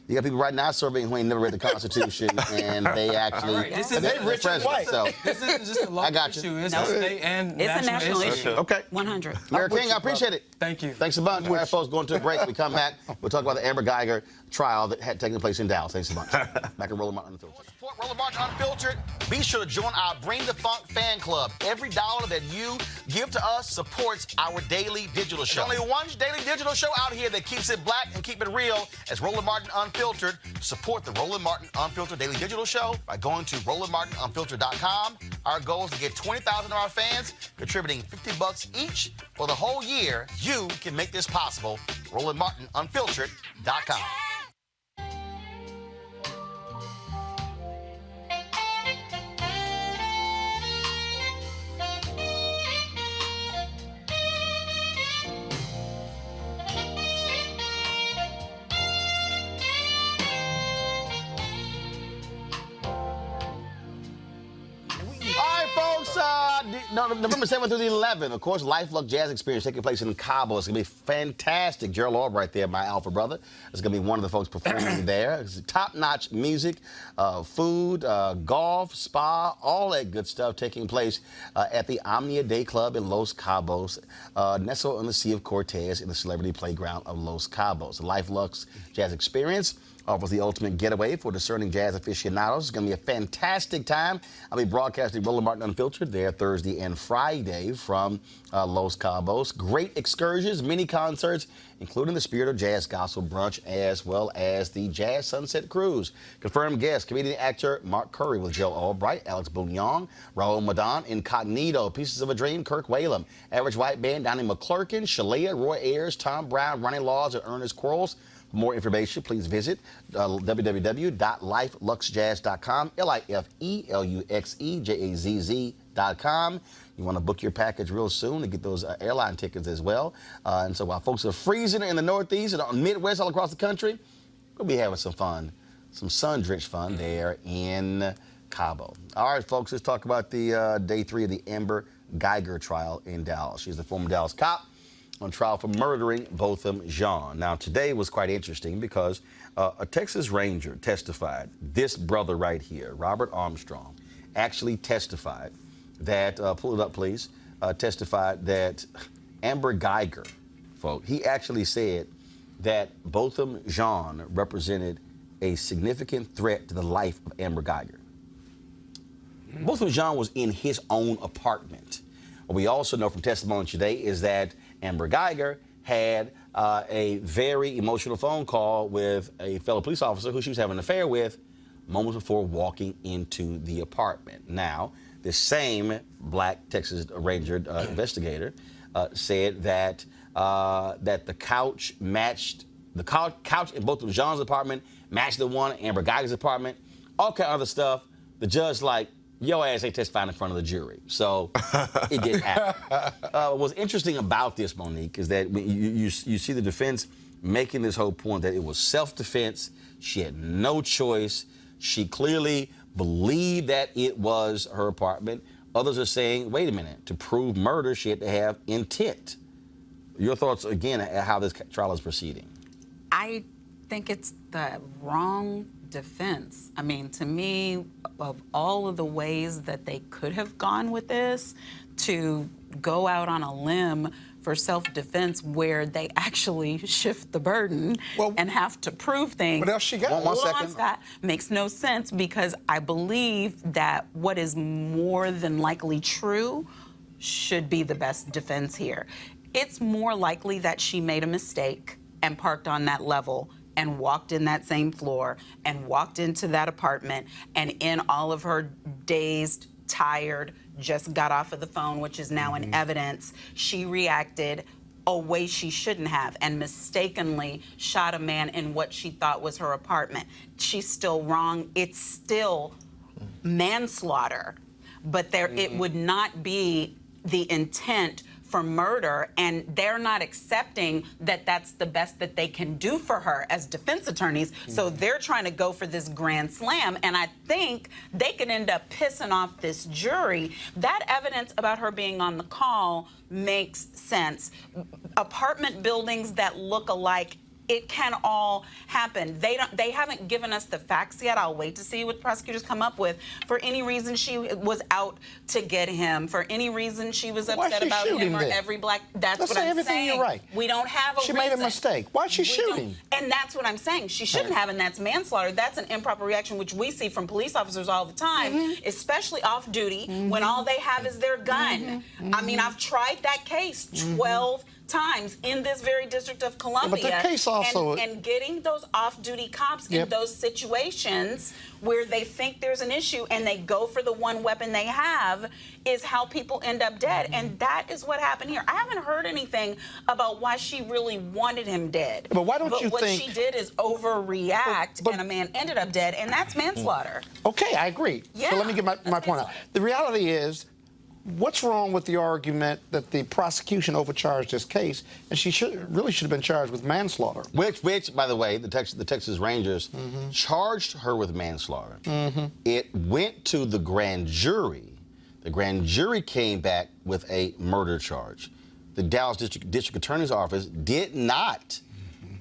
you got people right now surveying who ain't never read the Constitution, and they actually they're rich and white. So this isn't just a local issue; it's a state and national issue. Okay, 100. Mayor King, I appreciate it. Thank you. Thanks a bunch. All right, folks, going to a break. We come back. We'll talk about the Amber Geiger trial that had taken place in Dallas. Thanks a bunch. Back at Roland Martin Unfiltered. Support Roland Martin Unfiltered. Be sure to join our Bring the Funk fan club. Every dollar that you give to us supports our daily digital show. There's only one daily digital show out here that keeps it black and keep it real. As Roland Martin Unfiltered. Unfiltered to support the Roland Martin Unfiltered Daily Digital Show by going to RolandMartinUnfiltered.com. Our goal is to get 20,000 of our fans contributing $50 each for the whole year. You can make this possible. RolandMartinUnfiltered.com. November 7th through the 11th, of course, Life Luck Jazz Experience taking place in Cabo. It's going to be fantastic. Gerald Orb right there, my alpha brother, is going to be one of the folks performing there. It's top-notch music, food, golf, spa, all that good stuff taking place at the Omnia Day Club in Los Cabos, nestled on the Sea of Cortez in the celebrity playground of Los Cabos. The Life Lux Jazz Experience offers the ultimate getaway for discerning jazz aficionados. It's going to be a fantastic time. I'll be broadcasting Roland Martin Unfiltered there Thursday and Friday from Los Cabos. Great excursions, mini concerts, including the Spirit of Jazz Gospel Brunch, as well as the Jazz Sunset Cruise. Confirmed guests, comedian actor Mark Curry with Joe Albright, Alex Bouillon, Raul Madon, Incognito, Pieces of a Dream, Kirk Whalum, Average White Band, Donnie McClurkin, Shalia, Roy Ayers, Tom Brown, Ronnie Laws, and Ernest Quarles. For more information, please visit www.lifeluxjazz.com, LIFELUXEJAZZ.com. You want to book your package real soon to get those airline tickets as well. And so while folks are freezing in the Northeast and the Midwest all across the country, we'll be having some fun, some sun-drenched fun there in Cabo. All right, folks, let's talk about the day 3 of the Amber Geiger trial in Dallas. She's the former Dallas cop on trial for murdering Botham Jean. Now, today was quite interesting because a Texas Ranger testified, this brother right here, Robert Armstrong, actually testified that, pull it up please, testified that Amber Geiger, folks, he actually said that Botham Jean represented a significant threat to the life of Amber Geiger. Botham Jean was in his own apartment. What we also know from testimony today is that Amber Geiger had a very emotional phone call with a fellow police officer who she was having an affair with moments before walking into the apartment. Now, this same black Texas Ranger investigator said that that the couch matched, the couch in both of Jean's apartment matched the one in Amber Geiger's apartment, all kind of other stuff. The judge like, your ass ain't testifying in front of the jury. So it didn't happen. What's interesting about this, Monique, is that when you see the defense making this whole point that it was self-defense. She had no choice. She clearly believed that it was her apartment. Others are saying, wait a minute, to prove murder, she had to have intent. Your thoughts, again, at how this trial is proceeding? I think it's the wrong defense. I mean, to me, of all of the ways that they could have gone with this, to go out on a limb for self-defense where they actually shift the burden and have to prove things. What else she got? One second. Scott, makes no sense because I believe that what is more than likely true should be the best defense here. It's more likely that she made a mistake and parked on that level and walked in that same floor and walked into that apartment and in all of her dazed, tired, just got off of the phone, which is now in evidence, she reacted a way she shouldn't have and mistakenly shot a man in what she thought was her apartment. She's still wrong. It's still manslaughter, but it would not be the intent for murder, and they're not accepting that that's the best that they can do for her as defense attorneys. So they're trying to go for this grand slam, and I think they could end up pissing off this jury. That evidence about her being on the call makes sense. Apartment buildings that look alike, it can all happen. They haven't given us the facts yet. I'll wait to see what prosecutors come up with. For any reason she was out to get him, for any reason she was upset about him or every black, that's what I'm saying. You're right. We don't have a reason. She made a mistake. Why is she shooting? And that's what I'm saying. She shouldn't have, and that's manslaughter. That's an improper reaction, which we see from police officers all the time, especially off duty, when all they have is their gun. I mean, I've tried that case 12 times in this very District of Columbia. but the case also... and getting those off-duty cops in those situations where they think there's an issue and they go for the one weapon they have is how people end up dead. And that is what happened here. I haven't heard anything about why she really wanted him dead. But why don't you think... what she did is overreact, and a man ended up dead, and that's manslaughter. Okay, I agree. Yeah, so let me get my point out. The reality is, what's wrong with the argument that the prosecution overcharged this case, and she really should have been charged with manslaughter? Which, by the way, the Texas Rangers charged her with manslaughter. It went to the grand jury. The grand jury came back with a murder charge. The Dallas District Attorney's Office did not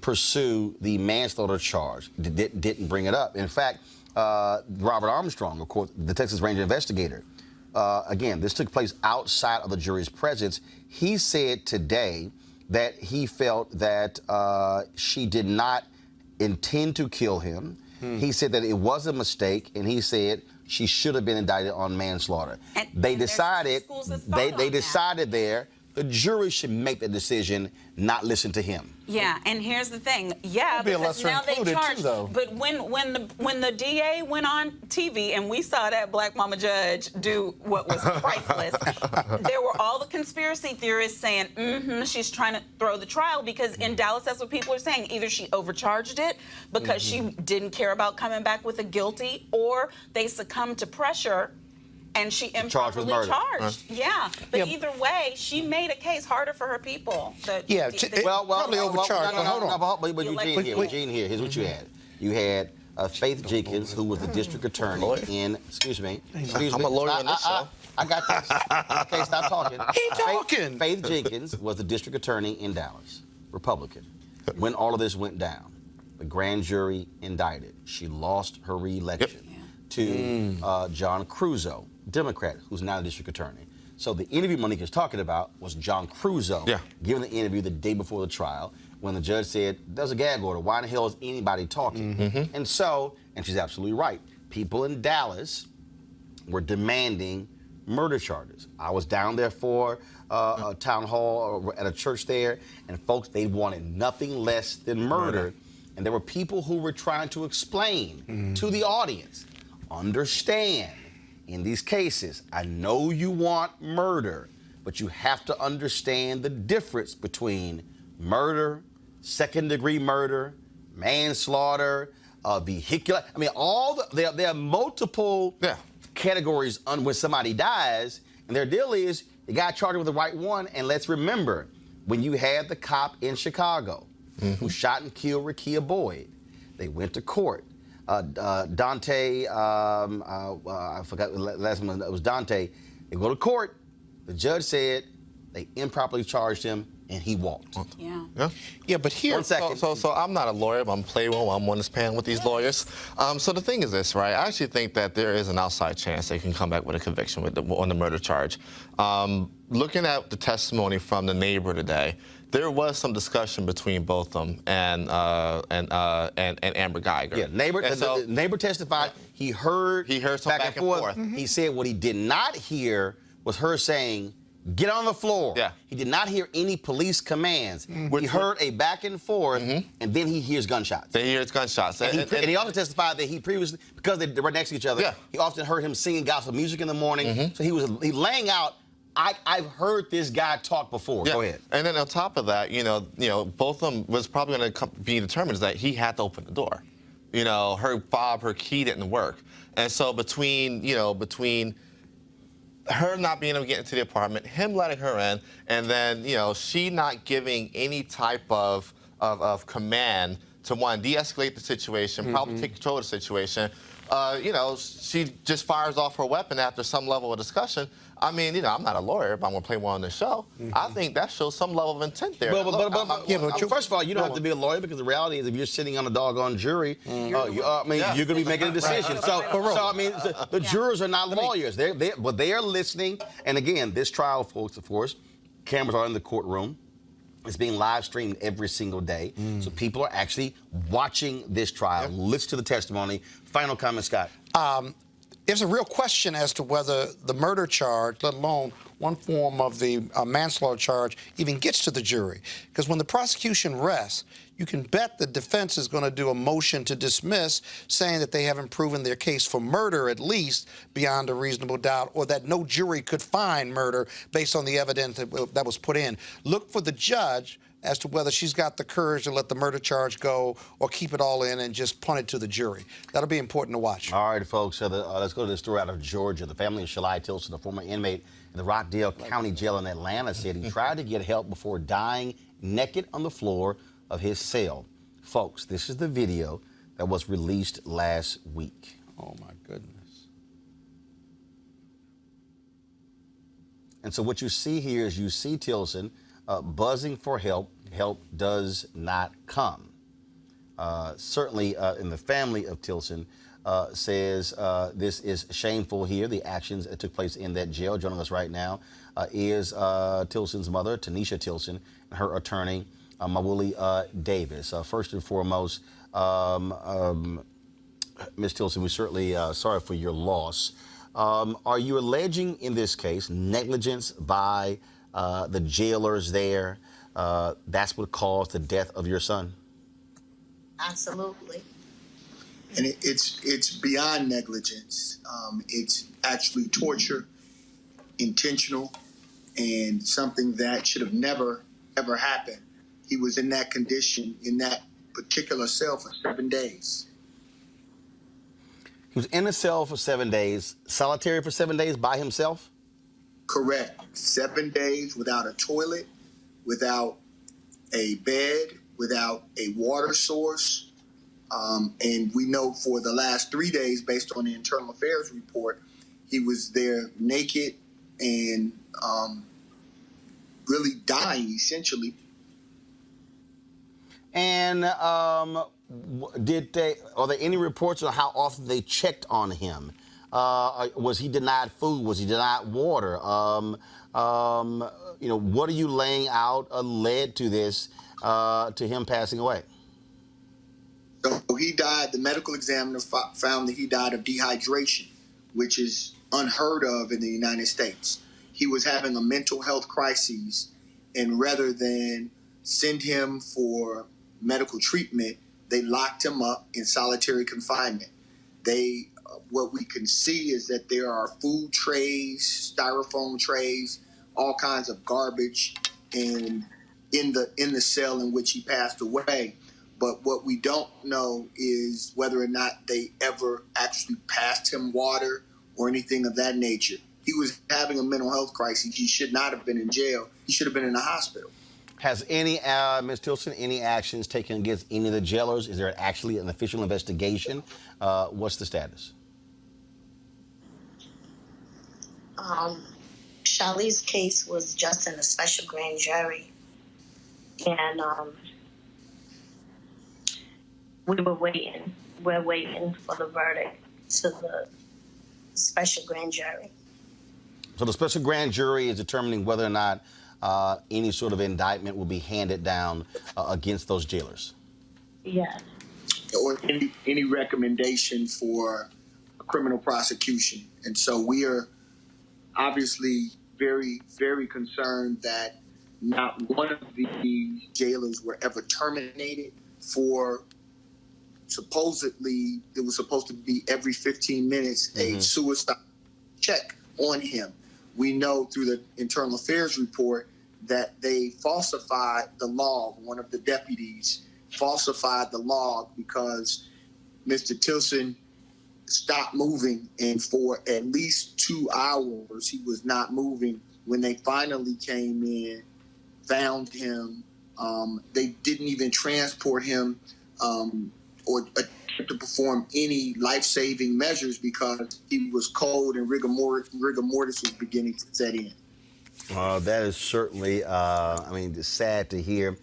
pursue the manslaughter charge. Didn't bring it up. In fact, Robert Armstrong, of course, the Texas Ranger investigator, again, this took place outside of the jury's presence. He said today that he felt that she did not intend to kill him. He said that it was a mistake, and he said she should have been indicted on manslaughter. They decided there the jury should make the decision, not listen to him. Yeah, and here's the thing. Yeah, because now they charge. But when the DA went on TV and we saw that black mama judge do what was priceless, there were all the conspiracy theorists saying, she's trying to throw the trial, because in Dallas, that's what people are saying. Either she overcharged it because she didn't care about coming back with a guilty, or they succumbed to pressure and she improperly charged. Yeah, but either way, she made a case harder for her people. Probably overcharged. But Eugene here. Here's what you had. You had Faith Jenkins, who was the district attorney in. Excuse me. I'm a lawyer on this show. I got this. Okay, stop talking. Keep talking. Faith Jenkins was the district attorney in Dallas, Republican. When all of this went down, the grand jury indicted. She lost her re-election to John Cruzo, Democrat, who's now the district attorney. So the interview Monique is talking about was John Cruzo giving the interview the day before the trial, when the judge said, there's a gag order. Why in the hell is anybody talking? And she's absolutely right. People in Dallas were demanding murder charges. I was down there for a town hall at a church there, and folks, they wanted nothing less than murder. And there were people who were trying to explain to the audience, understand, in these cases, I know you want murder, but you have to understand the difference between murder, second-degree murder, manslaughter, vehicular. I mean, there are multiple categories when somebody dies, and their deal is you got to charge them with the right one. And let's remember, when you had the cop in Chicago who shot and killed Rekia Boyd, they went to court. Dante, I forgot the last one, it was Dante. They go to court. The judge said they improperly charged him, and he walked. Yeah, but here... 1 second. So I'm not a lawyer, but I'm playroom. I'm on this panel with these lawyers. So the thing is this, right? I actually think that there is an outside chance they can come back with a conviction on the murder charge. Looking at the testimony from the neighbor today, there was some discussion between both them and Amber Geiger. Yeah, the neighbor testified. He heard some back and forth. He said what he did not hear was her saying, get on the floor. Yeah. He did not hear any police commands. He heard a back and forth, and then he hears gunshots. Then he hears gunshots. And he also testified that he previously, because they were next to each other, he often heard him singing gospel music in the morning. So he was laying out, I've heard this guy talk before. Go ahead. And then on top of that, both of them was probably going to be determined that he had to open the door. Her key didn't work. And so between her not being able to get into the apartment, him letting her in, and then, she not giving any type of command to, one, de-escalate the situation, probably take control of the situation. She just fires off her weapon after some level of discussion. I mean, I'm not a lawyer, but I'm going to play one on the show. I think that shows some level of intent there. First of all, you don't have to be a lawyer, because the reality is if you're sitting on a doggone jury, you're going to be making a decision. The jurors are not lawyers. They are listening. And again, this trial, folks, of course, cameras are in the courtroom. It's being live streamed every single day. So people are actually watching this trial, listen to the testimony. Final comment, Scott. there's a real question as to whether the murder charge, let alone one form of the manslaughter charge, even gets to the jury. Because when the prosecution rests, you can bet the defense is going to do a motion to dismiss, saying that they haven't proven their case for murder, at least beyond a reasonable doubt, or that no jury could find murder based on the evidence that was put in. Look for the judge as to whether she's got the courage to let the murder charge go or keep it all in and just punt it to the jury. That'll be important to watch. All right, folks, let's go to this story out of Georgia. The family of Shali Tison, a former inmate in the Rockdale County Jail in Atlanta, said he tried to get help before dying naked on the floor of his cell. Folks, this is the video that was released last week. Oh, my goodness. And so what you see here is you see Tison buzzing for help. Help does not come. Certainly in the family of Tison says this is shameful here, the actions that took place in that jail. Joining us right now is Tilson's mother, Tanisha Tison, and her attorney, Mawuli Davis. First and foremost, Ms. Tison, we're certainly sorry for your loss. Are you alleging in this case negligence by the jailers there? That's what caused the death of your son? Absolutely. And it's beyond negligence. It's actually torture, intentional, and something that should have never, ever happened. He was in that condition, in that particular cell for 7 days. He was in a cell for 7 days, solitary for 7 days by himself? Correct. 7 days without a toilet, without a bed, without a water source. And we know for the last 3 days, based on the internal affairs report, he was there naked and really dying, essentially. And are there any reports on how often they checked on him? Was he denied food? Was he denied water? What are you laying out led to this, to him passing away? So he died. The medical examiner found that he died of dehydration, which is unheard of in the United States. He was having a mental health crisis, and rather than send him for medical treatment, they locked him up in solitary confinement. What we can see is that there are food trays, styrofoam trays, all kinds of garbage, and in the cell in which he passed away. But what we don't know is whether or not they ever actually passed him water or anything of that nature. He was having a mental health crisis. He should not have been in jail. He should have been in a hospital. Has any, Ms. Tison, any actions taken against any of the jailers? Is there actually an official investigation? What's the status? Shali's case was just in a special grand jury. And we're waiting for the verdict to the special grand jury. So the special grand jury is determining whether or not any sort of indictment will be handed down against those jailers? Yes. Or any recommendation for a criminal prosecution. And so we are obviously very, very concerned that not one of these jailers were ever terminated for supposedly, it was supposed to be every 15 minutes a suicide check on him. We know through the internal affairs report that they falsified the log. One of the deputies falsified the log because Mr. Tison stopped moving, and for at least 2 hours he was not moving. When they finally came in, found him, they didn't even transport him or attempt to perform any life-saving measures because he was cold and rigor mortis was beginning to set in. That is certainly, it's sad to hear.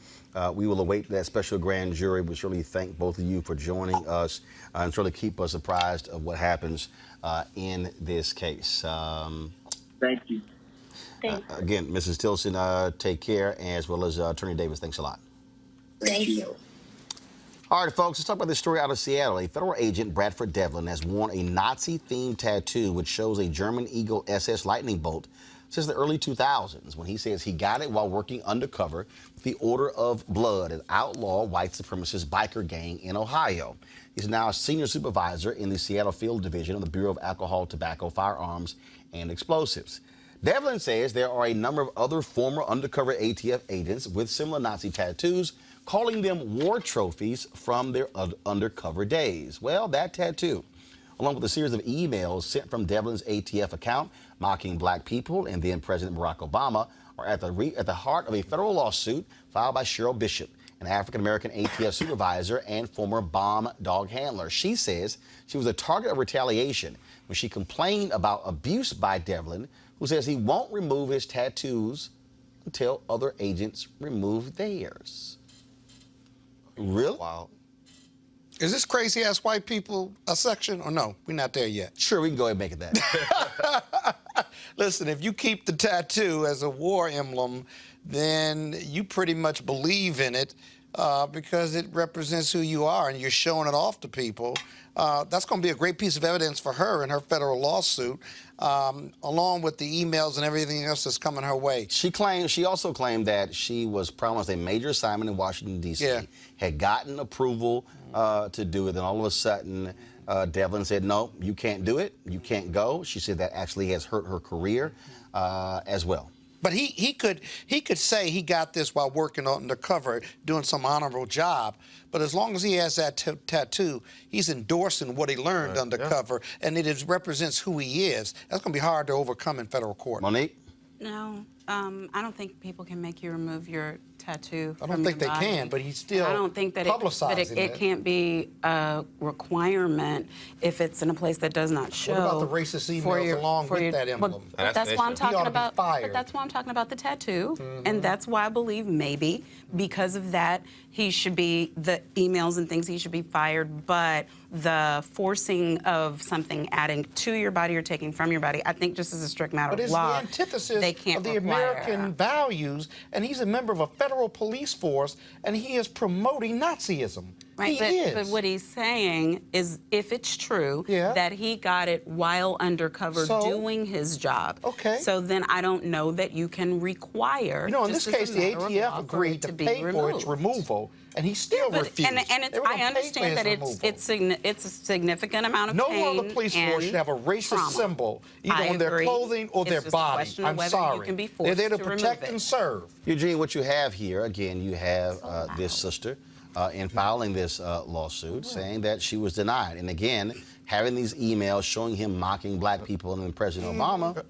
We will await that special grand jury. We certainly thank both of you for joining us and certainly keep us apprised of what happens in this case. Thank you. Again, Mrs. Tison, take care, as well as Attorney Davis. Thanks a lot. Thank you. All right, folks, let's talk about this story out of Seattle. A federal agent, Bradford Devlin, has worn a Nazi-themed tattoo which shows a German Eagle SS Lightning bolt since the early 2000s, when he says he got it while working undercover with the Order of Blood, an outlaw white supremacist biker gang in Ohio. He's now a senior supervisor in the Seattle Field Division of the Bureau of Alcohol, Tobacco, Firearms, and Explosives. Devlin says there are a number of other former undercover ATF agents with similar Nazi tattoos, calling them war trophies from their undercover days. Well, that tattoo, along with a series of emails sent from Devlin's ATF account mocking black people and then President Barack Obama, are at the heart of a federal lawsuit filed by Cheryl Bishop, an African-American ATF supervisor and former bomb dog handler. She says she was a target of retaliation when she complained about abuse by Devlin, who says he won't remove his tattoos until other agents remove theirs. Really? Wow. Is this crazy ass white people a section or no? We're not there yet. Sure, we can go ahead and make it that. Listen, if you keep the tattoo as a war emblem, then you pretty much believe in it because it represents who you are and you're showing it off to people. That's going to be a great piece of evidence for her in her federal lawsuit, along with the emails and everything else that's coming her way. She also claimed that she was promised a major assignment in Washington, D.C., had gotten approval to do it, and all of a sudden, Devlin said, no, you can't do it, you can't go. She said that actually has hurt her career as well. But he could say he got this while working undercover, doing some honorable job. But as long as he has that tattoo, he's endorsing what he learned undercover, and it represents who he is. That's going to be hard to overcome in federal court. Monique? No, I don't think people can make you remove your tattoo. I don't think they can, but he's still I don't think that it can't be a requirement if it's in a place that does not show. What about the racist emails along with that emblem? But that's why I'm talking about. But that's why I'm talking about the tattoo, and that's why I believe maybe because of that he should be the emails and things he should be fired. But the forcing of something adding to your body or taking from your body, I think just as a strict matter of law, the antithesis they can't of the American values, and he's a member of a federal police force, and he is promoting Nazism. Right, but what he's saying is, if it's true that he got it while undercover doing his job, so then I don't know that you can require. You know, in this case, the ATF agreed to pay for its removal, and he still refused. And I understand that it's a significant amount of pain. No one on the police force should have a racist symbol, either on their clothing or their body. I'm sorry. They're there to protect and serve. Eugene, what you have here, again, you have this sister in filing this lawsuit saying that she was denied. And again, having these emails showing him mocking black people and then President Obama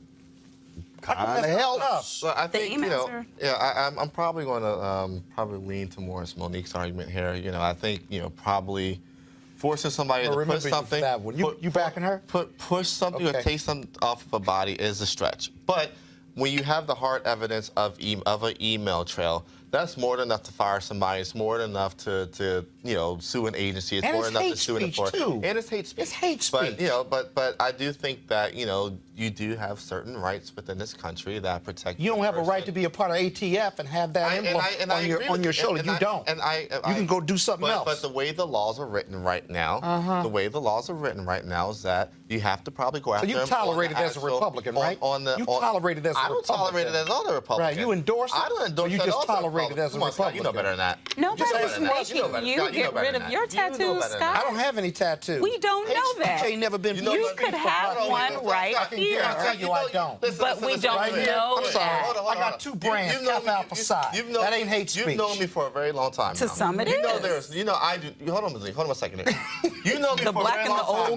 kind of helps. So I think, I'm probably going to probably lean towards Monique's argument here. You know, I think, probably forcing somebody to put something. You backing her? Push something or take something off of a body is a stretch. But when you have the hard evidence of an email trail, that's more than enough to fire somebody. It's more than enough to sue an agency. It's more than enough to sue an employer. And it's hate speech. It's hate speech. But I do think that you do have certain rights within this country that protect. You don't have a right to be a part of ATF and have that emblem on your shoulder. You don't. You can go do something else. But the way the laws are written right now, is that you have to probably go after. So you tolerate it as a Republican, right? You tolerate it as a Republican. I don't tolerate it as other Republicans. Right. You endorse it. I don't endorse it. You just tolerate it as a Republican. You know better than that. Nobody's making you get rid of your tattoos, Scott. I don't have any tattoos. We don't know that. Ain't never been. You could have one right here. I don't. But we don't know that. I got two brands, Kappa Alpha Psi. That ain't hate speech. You've known me for a very long time. To some it is. I do. Hold on a second here. You know me for a very long time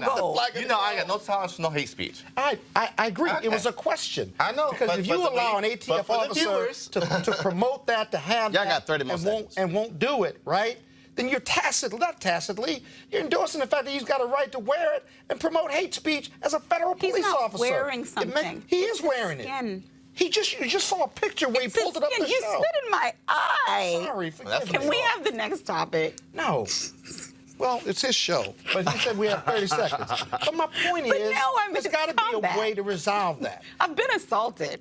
now. I got no tolerance for no hate speech. I agree. Okay. It was a question. I know. Because if you allow an ATF officer to promote that, to have that, got 30 more seconds. and won't do it, right? Then you're you're endorsing the fact that he's got a right to wear it and promote hate speech as a federal police officer. He's not wearing something. He is wearing it. You just saw a picture where he pulled it up the show. You spit in my eye. Sorry. Can we have the next topic? No. Well, it's his show, but he said we have 30 seconds. But my point is, there's got to be a way to resolve that. I've been assaulted,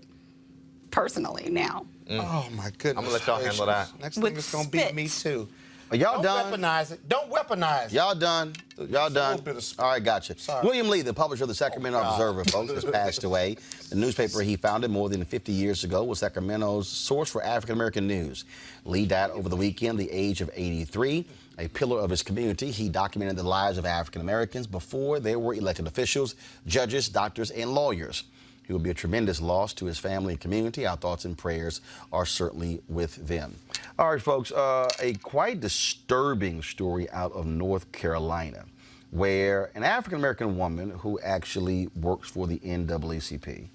personally, now. Oh, my goodness. I'm going to let y'all handle that. Next thing is going to be me, too. Are y'all Don't done? weaponize it. Don't weaponize it. Y'all done? Y'all done? little bit of All right, gotcha. Sorry. William Lee, the publisher of the Sacramento Observer, folks, has passed away. The newspaper he founded more than 50 years ago was Sacramento's source for African-American news. Lee died over the weekend, the age of 83. A pillar of his community, he documented the lives of African-Americans before they were elected officials, judges, doctors, and lawyers. He will be a tremendous loss to his family and community. Our thoughts and prayers are certainly with them. All right, folks, a quite disturbing story out of North Carolina, where an African-American woman who actually works for the NAACP,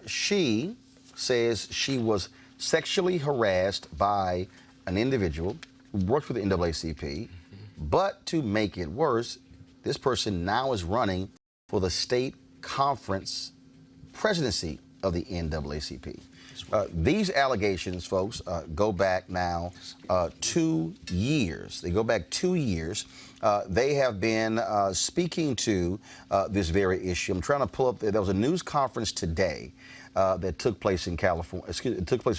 she says she was sexually harassed by an individual who works for the NAACP, but to make it worse, this person now is running for the state conference presidency of the NAACP. These allegations, folks, go back now 2 years. They go back 2 years. They have been speaking to this very issue. I'm trying to pull up, there was a news conference today that took place in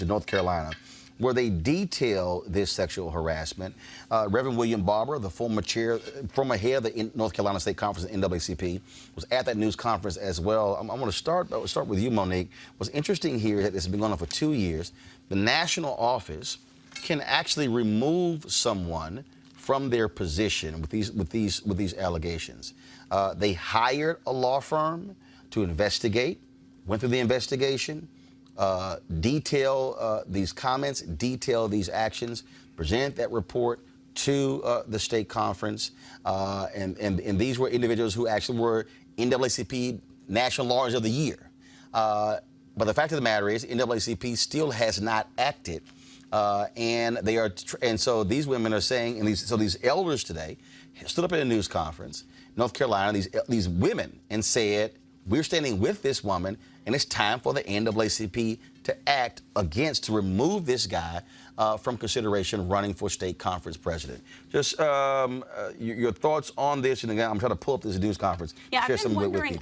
North Carolina, where they detail this sexual harassment. Reverend William Barber, the former head of the North Carolina State Conference, NAACP, was at that news conference as well. I'm going to start with you, Monique. What's interesting here is that this has been going on for 2 years. The national office can actually remove someone from their position with these allegations. They hired a law firm to investigate, went through the investigation, detail these comments, detail these actions, present that report to the state conference. And these were individuals who actually were NAACP National Lawyers of the Year. But the fact of the matter is, NAACP still has not acted. And so these women are saying, and these elders today stood up at a news conference, North Carolina, these women, and said, we're standing with this woman, and it's time for the NAACP to act to remove this guy from consideration running for state conference president. Just your thoughts on this, and again, I'm trying to pull up this news conference. Yeah, share I've been wondering,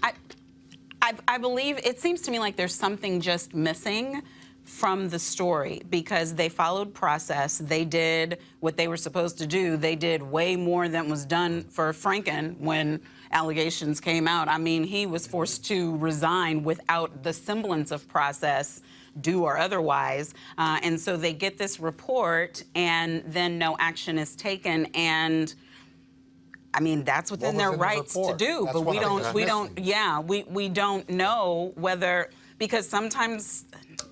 I believe, it seems to me like there's something just missing from the story, because they followed process. They did what they were supposed to do. They did way more than was done for Franken when allegations came out. I mean, he was forced to resign without the semblance of process, due or otherwise. And so they get this report, and then no action is taken. And I mean, that's within their rights to do. That's but we don't we don't know whether, because sometimes,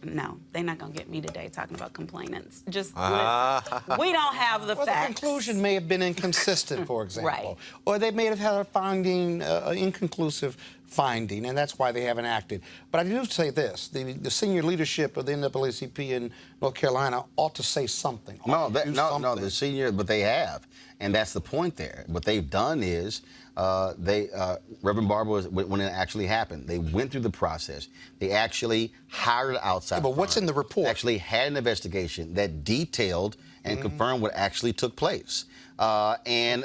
no, they're not going to get me today talking about complainants. Just listen. We don't have the facts. The conclusion may have been inconsistent, for example. Right. Or they may have had a finding, inconclusive finding, and that's why they haven't acted. But I do say this, the senior leadership of the NAACP in North Carolina ought to say something. No, the senior, but they have. And that's the point there. What they've done is, Reverend Barber, when it actually happened, they went through the process. They actually hired outside. But what's in the report? Actually had an investigation that detailed and confirmed what actually took place. And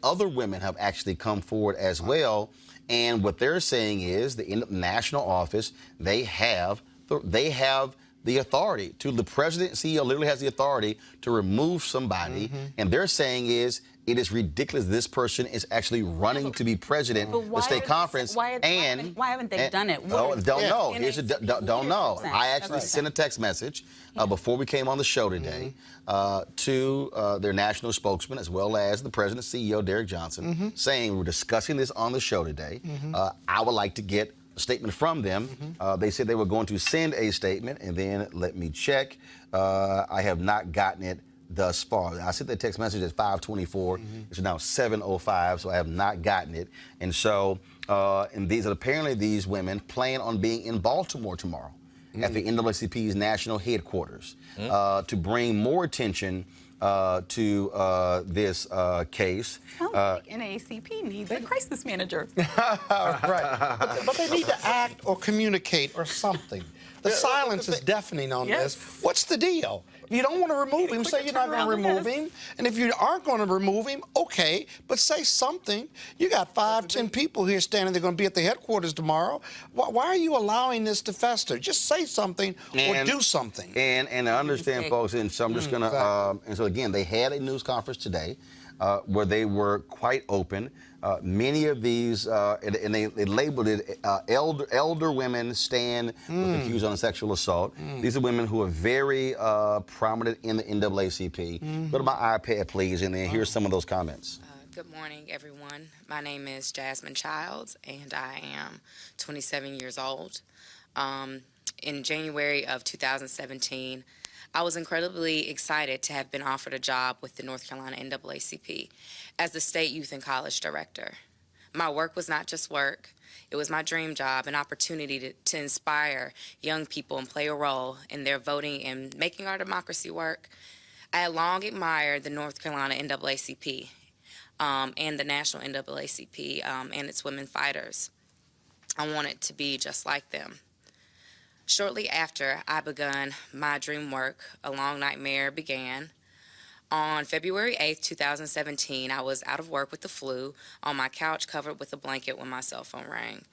other women have actually come forward as well. And what they're saying is the national office, they have the authority to, the president, CEO literally has the authority to remove somebody. And they're saying is, it is ridiculous this person is actually running to be president of the state conference. Why haven't they done it? Don't know. Don't know. I actually sent a text message before we came on the show today to their national spokesman, as well as the president, CEO, Derek Johnson, saying we're discussing this on the show today. I would like to get a statement from them. They said they were going to send a statement, and then let me check. I have not gotten it thus far. I sent the text message at 5:24. It's now 7:05, so I have not gotten it. And so, and apparently these women plan on being in Baltimore tomorrow at the NAACP's national headquarters to bring more attention to this case. Sounds like NAACP needs a crisis manager. Right. But they need to act or communicate or something. The silence is deafening on this. What's the deal? you don't want to remove him, say you're not going to remove him. And if you aren't going to remove him, okay, but say something. You got 5, 10 people here standing. They're going to be at the headquarters tomorrow. Why are you allowing this to fester? Just say something or do something. And I understand, folks, and so I'm just going to, and so again, they had a news conference today where they were quite open. Many of these, and they labeled it elder women stand with accused on sexual assault. These are women who are very prominent in the NAACP. Go to my iPad, please, and then here's some of those comments. Good morning, everyone. My name is Jasmine Childs, and I am 27 years old. In January of 2017, I was incredibly excited to have been offered a job with the North Carolina NAACP as the State Youth and College Director. My work was not just work. It was my dream job, an opportunity to inspire young people and play a role in their voting and making our democracy work. I had long admired the North Carolina NAACP and the National NAACP and its women fighters. I wanted to be just like them. Shortly after I begun my dream work, a long nightmare began. On February 8th, 2017, I was out of work with the flu, on my couch covered with a blanket when my cell phone rang.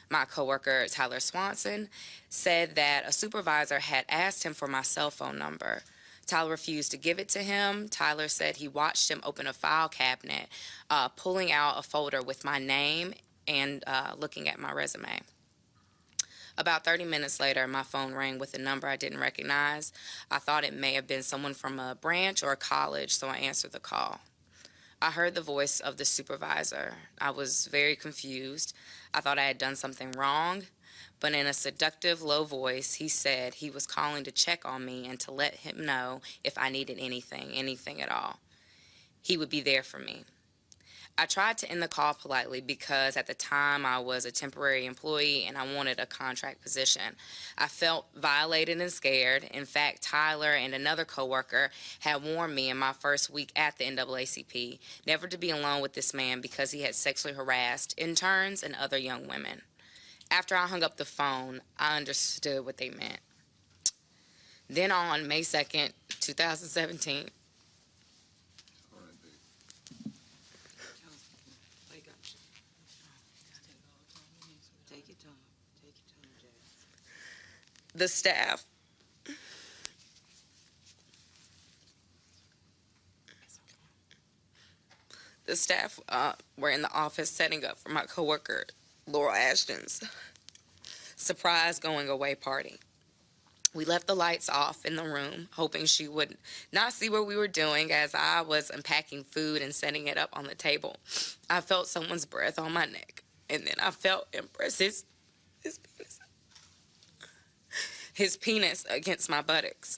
My coworker, Tyler Swanson, said that a supervisor had asked him for my cell phone number. Tyler refused to give it to him. Tyler said he watched him open a file cabinet, pulling out a folder with my name and looking at my resume. About 30 minutes later, my phone rang with a number I didn't recognize. I thought it may have been someone from a branch or a college, so I answered the call. I heard the voice of the supervisor. I was very confused. I thought I had done something wrong, but in a seductive, low voice, he said he was calling to check on me and to let him know if I needed anything at all. He would be there for me. I tried to end the call politely because at the time I was a temporary employee and I wanted a contract position. I felt violated and scared. In fact, Tyler and another coworker had warned me in my first week at the NAACP never to be alone with this man because he had sexually harassed interns and other young women. After I hung up the phone, I understood what they meant. Then on May 2nd, 2017, the staff were in the office setting up for my coworker Laura Ashton's surprise going away party. We left the lights off in the room, hoping she would not see what we were doing as I was unpacking food and setting it up on the table. I felt someone's breath on my neck, and then I felt him press his penis against my buttocks.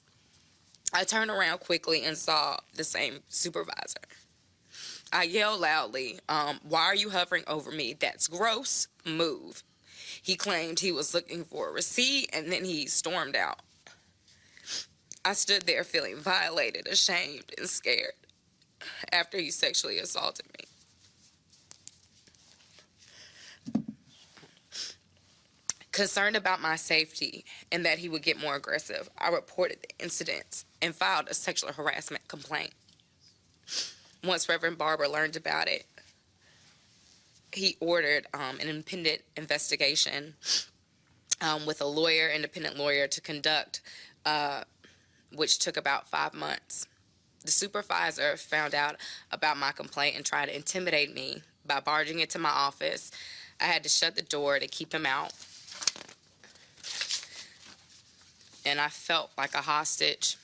I turned around quickly and saw the same supervisor. I yelled loudly, "Why are you hovering over me? That's gross. Move." He claimed he was looking for a receipt, and then he stormed out. I stood there feeling violated, ashamed, and scared after he sexually assaulted me. Concerned about my safety and that he would get more aggressive, I reported the incidents and filed a sexual harassment complaint. Once Reverend Barber learned about it, he ordered an independent investigation with a lawyer, independent lawyer, to conduct, which took about 5 months. The supervisor found out about my complaint and tried to intimidate me by barging into my office. I had to shut the door to keep him out. And I felt like a hostage.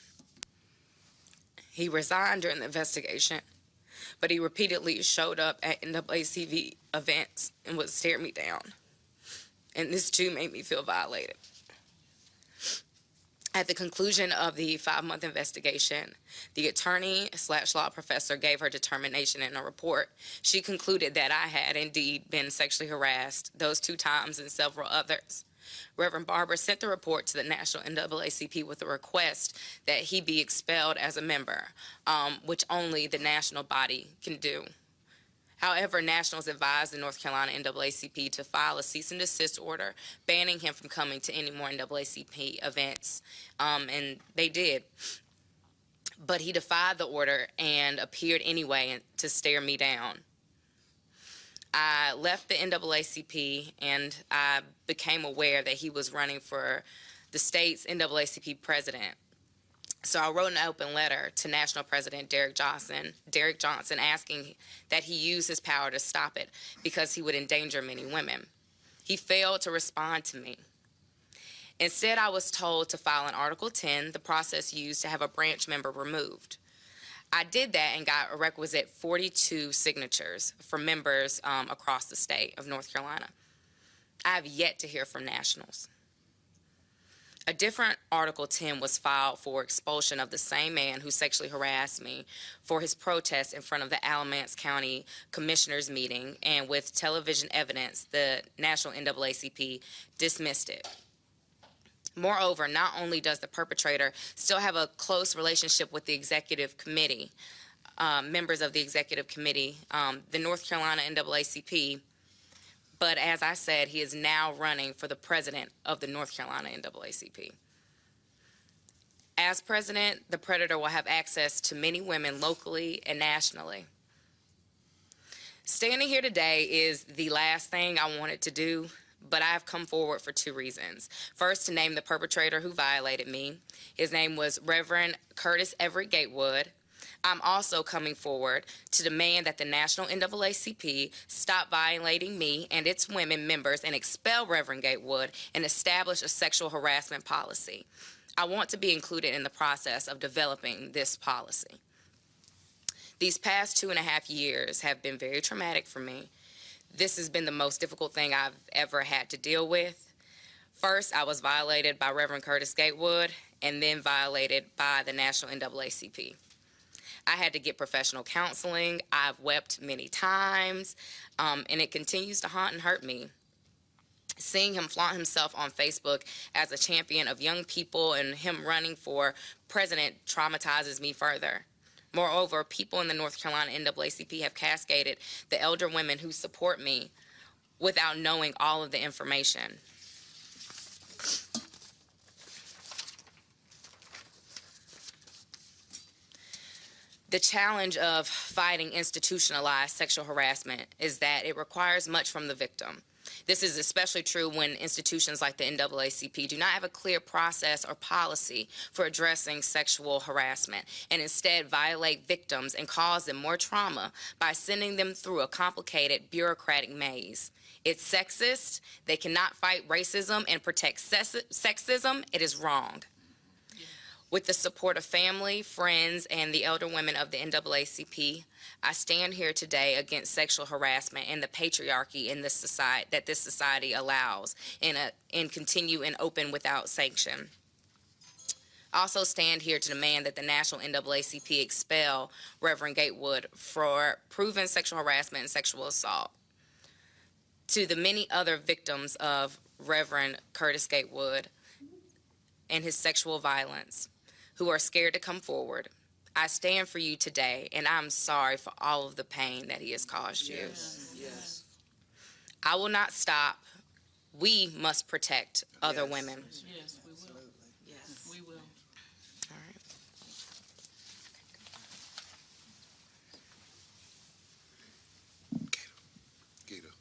He resigned during the investigation, but he repeatedly showed up at NAACP events and would stare me down. And this too made me feel violated. At the conclusion of the 5-month investigation, the attorney/law professor gave her determination in a report. She concluded that I had indeed been sexually harassed those 2 times and several others. Reverend Barber sent the report to the National NAACP with a request that he be expelled as a member, which only the national body can do. However, nationals advised the North Carolina NAACP to file a cease and desist order banning him from coming to any more NAACP events, and they did. But he defied the order and appeared anyway to stare me down. I left the NAACP and I became aware that he was running for the state's NAACP president. So I wrote an open letter to National President Derek Johnson, asking that he use his power to stop it because he would endanger many women. He failed to respond to me. Instead, I was told to file an Article 10, the process used to have a branch member removed. I did that and got a requisite 42 signatures from members across the state of North Carolina. I have yet to hear from nationals. A different Article 10 was filed for expulsion of the same man who sexually harassed me for his protest in front of the Alamance County Commissioners meeting, and with television evidence, the National NAACP dismissed it. Moreover, not only does the perpetrator still have a close relationship with the executive committee, members of the executive committee, the North Carolina NAACP, but as I said, he is now running for the president of the North Carolina NAACP. As president, the predator will have access to many women locally and nationally. Standing here today is the last thing I wanted to do, but I have come forward for two reasons. First, to name the perpetrator who violated me. His name was Reverend Curtis Everett Gatewood. I'm also coming forward to demand that the National NAACP stop violating me and its women members and expel Reverend Gatewood and establish a sexual harassment policy. I want to be included in the process of developing this policy. These past 2.5 years have been very traumatic for me. This has been the most difficult thing I've ever had to deal with. First, I was violated by Reverend Curtis Gatewood and then violated by the National NAACP. I had to get professional counseling. I've wept many times, and it continues to haunt and hurt me. Seeing him flaunt himself on Facebook as a champion of young people and him running for president traumatizes me further. Moreover, people in the North Carolina NAACP have cascaded the elder women who support me without knowing all of the information. The challenge of fighting institutionalized sexual harassment is that it requires much from the victim. This is especially true when institutions like the NAACP do not have a clear process or policy for addressing sexual harassment and instead violate victims and cause them more trauma by sending them through a complicated bureaucratic maze. It's sexist. They cannot fight racism and protect sexism. It is wrong. With the support of family, friends, and the elder women of the NAACP, I stand here today against sexual harassment and the patriarchy in this society that this society allows and continue in open without sanction. I also stand here to demand that the National NAACP expel Reverend Gatewood for proven sexual harassment and sexual assault. To the many other victims of Reverend Curtis Gatewood and his sexual violence, who are scared to come forward, I stand for you today, and I'm sorry for all of the pain that he has caused you. Yes. I will not stop. We must protect other women. Yes, we will. Yes, we will. All right. Gator,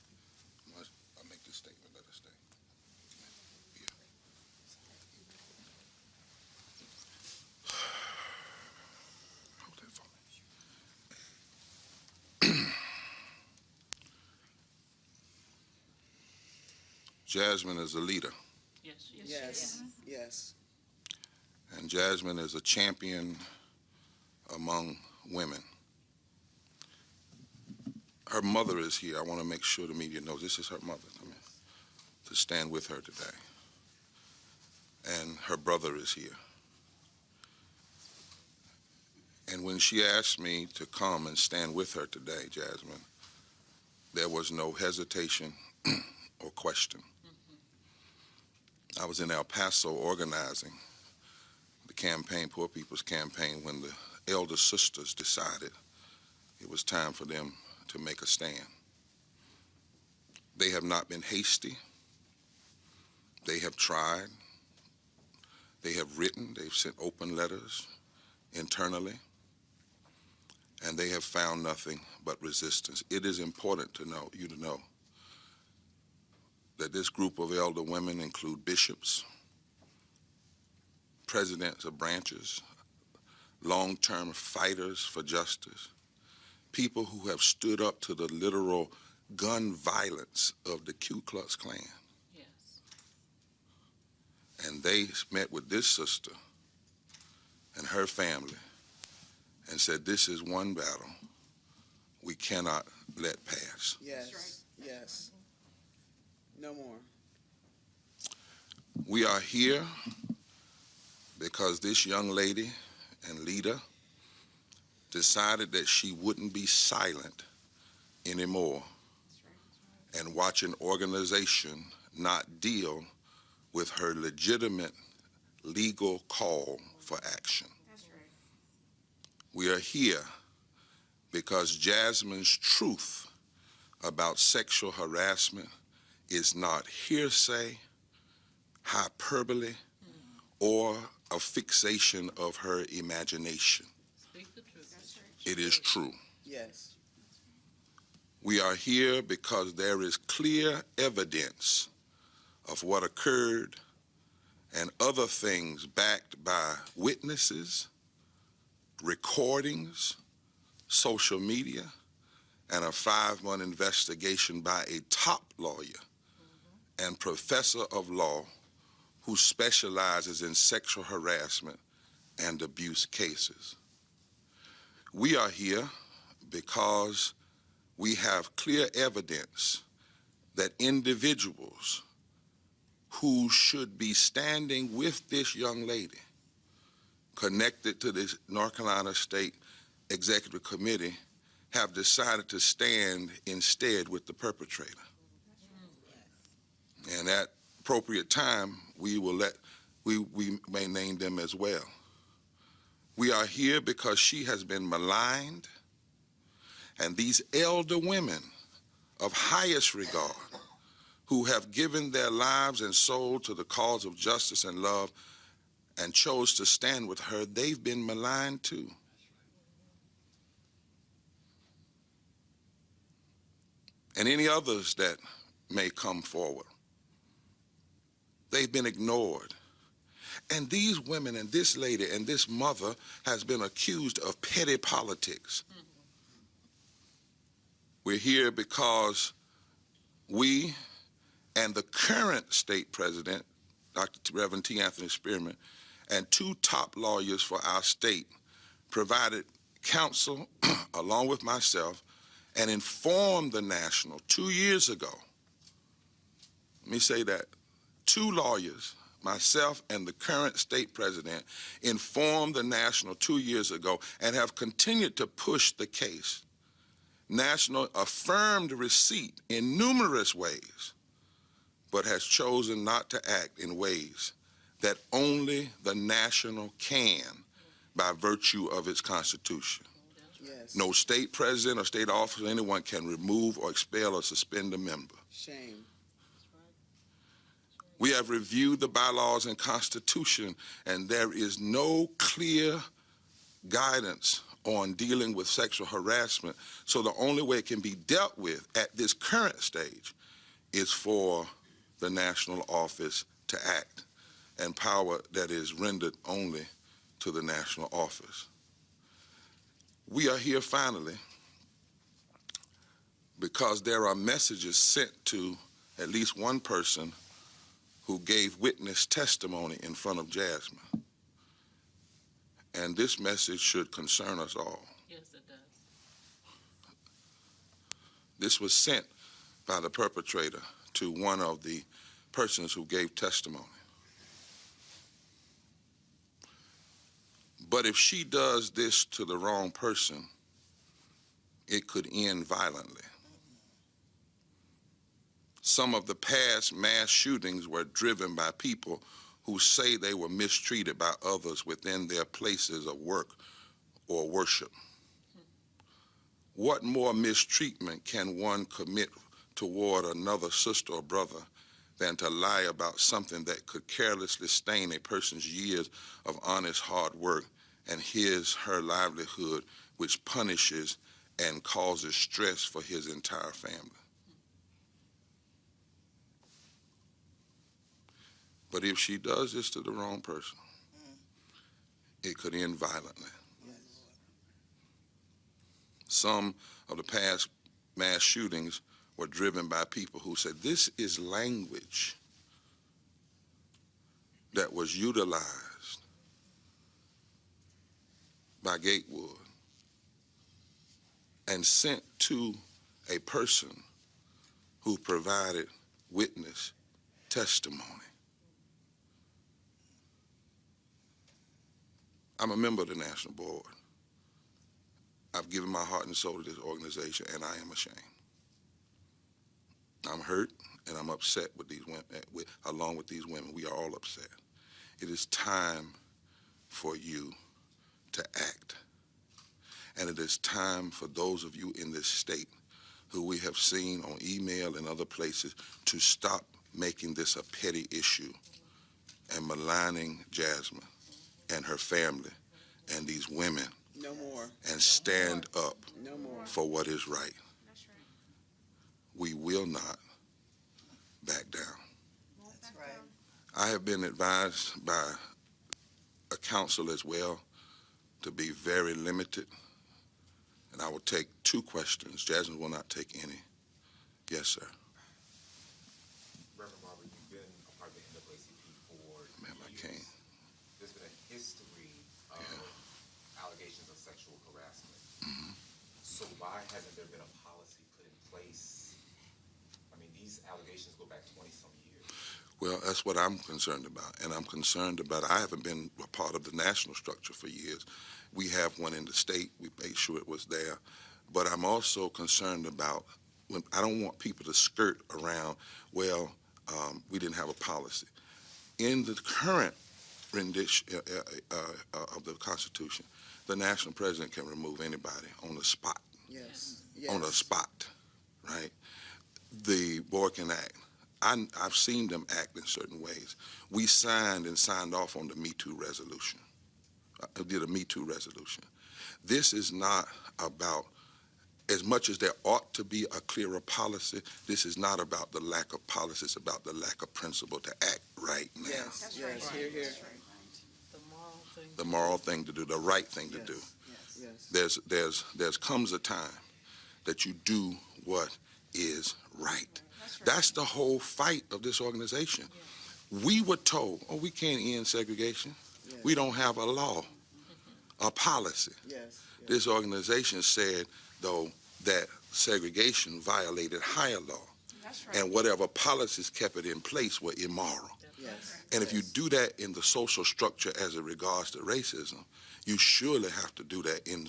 I'll make this statement. Let us stay. Hold that for me. Jasmine is a leader. Yes. And Jasmine is a champion among women. Her mother is here. I want to make sure the media knows this is her mother. To stand with her today. And her brother is here. And when she asked me to come and stand with her today, Jasmine, there was no hesitation or question. I was in El Paso organizing the campaign, Poor People's Campaign, when the elder sisters decided it was time for them to make a stand. They have not been hasty. They have tried. They have written. They've sent open letters. internally, and they have found nothing but resistance. It is important to know, you to know, that this group of elder women include bishops, presidents of branches, long-term fighters for justice, people who have stood up to the literal gun violence of the Ku Klux Klan. Yes. And they met with this sister and her family and said, this is one battle we cannot let pass. Yes, right. Yes. No more. We are here because this young lady and leader decided that she wouldn't be silent anymore and watch an organization not deal with her legitimate legal call for action. That's right. We are here because Jasmine's truth about sexual harassment is not hearsay, hyperbole, or a fixation of her imagination. Speak the truth. That's right. It is true. Yes. We are here because there is clear evidence of what occurred and other things backed by witnesses, recordings, social media, and a 5-month investigation by a top lawyer and professor of law who specializes in sexual harassment and abuse cases. We are here because we have clear evidence that individuals who should be standing with this young lady connected to this North Carolina State Executive Committee have decided to stand instead with the perpetrator. And at appropriate time, we may name them as well. We are here because she has been maligned, and these elder women of highest regard who have given their lives and soul to the cause of justice and love and chose to stand with her, they've been maligned too. And any others that may come forward, they've been ignored. And these women and this lady and this mother has been accused of petty politics. We're here because we and the current state president, Dr. Reverend T. Anthony Spearman, and 2 top lawyers for our state provided counsel along with myself and informed the National 2 years ago. Let me say that. 2 lawyers, myself and the current state president, informed the National 2 years ago and have continued to push the case. National affirmed receipt in numerous ways, but has chosen not to act in ways that only the National can by virtue of its Constitution. Yes. No state president or state officer, anyone can remove or expel or suspend a member. Shame. We have reviewed the bylaws and Constitution, and there is no clear guidance on dealing with sexual harassment. So the only way it can be dealt with at this current stage is for the national office to act, and power that is rendered only to the national office. We are here finally because there are messages sent to at least one person who gave witness testimony in front of Jasmine. And this message should concern us all. Yes, it does. This was sent by the perpetrator to one of the persons who gave testimony. But if she does this to the wrong person, it could end violently. Some of the past mass shootings were driven by people who say they were mistreated by others within their places of work or worship. What more mistreatment can one commit toward another sister or brother than to lie about something that could carelessly stain a person's years of honest hard work and her livelihood, which punishes and causes stress for his entire family. But if she does this to the wrong person, it could end violently. Some of the past mass shootings were driven by people who said, this is language that was utilized by Gatewood and sent to a person who provided witness testimony. I'm a member of the National Board. I've given my heart and soul to this organization, and I am ashamed. I'm hurt, and I'm upset with these women, along with these women. We are all upset. It is time for you to act. And it is time for those of you in this state who we have seen on email and other places to stop making this a petty issue and maligning Jasmine and her family and these women. No more. And stand up No more. for what is right. We will not back down. That's right. I have been advised by a counsel as well to be very limited, and I will take 2 questions. Jasmine will not take any. Yes, sir. Reverend Marbury, you've been a part of the NAACP for Ma'am, I years. can't. There's been a history of allegations of sexual harassment. So why hasn't there been a policy put in place? I mean, these allegations go back 20-some years. Well, that's what I'm concerned about, and I'm concerned about, I haven't been a part of the national structure for years. We have one in the state. We made sure it was there. But I'm also concerned about, I don't want people to skirt around, well, we didn't have a policy. In the current rendition of the Constitution, the national president can remove anybody on the spot. Yes. On the spot, right? The board can act. I've seen them act in certain ways. We signed off on the Me Too resolution. Did a Me Too resolution. This is not about, as much as there ought to be a clearer policy, this is not about the lack of policy, it's about the lack of principle to act right now. Yes, yes, here, here. The moral thing to do, the right thing to do. Yes. There's comes a time that you do what is right. That's the whole fight of this organization. We were told, oh, we can't end segregation. We don't have a law, a policy. Yes. This organization said, though, that segregation violated higher law. And whatever policies kept it in place were immoral. Yes. And if you do that in the social structure as it regards to racism, you surely have to do that in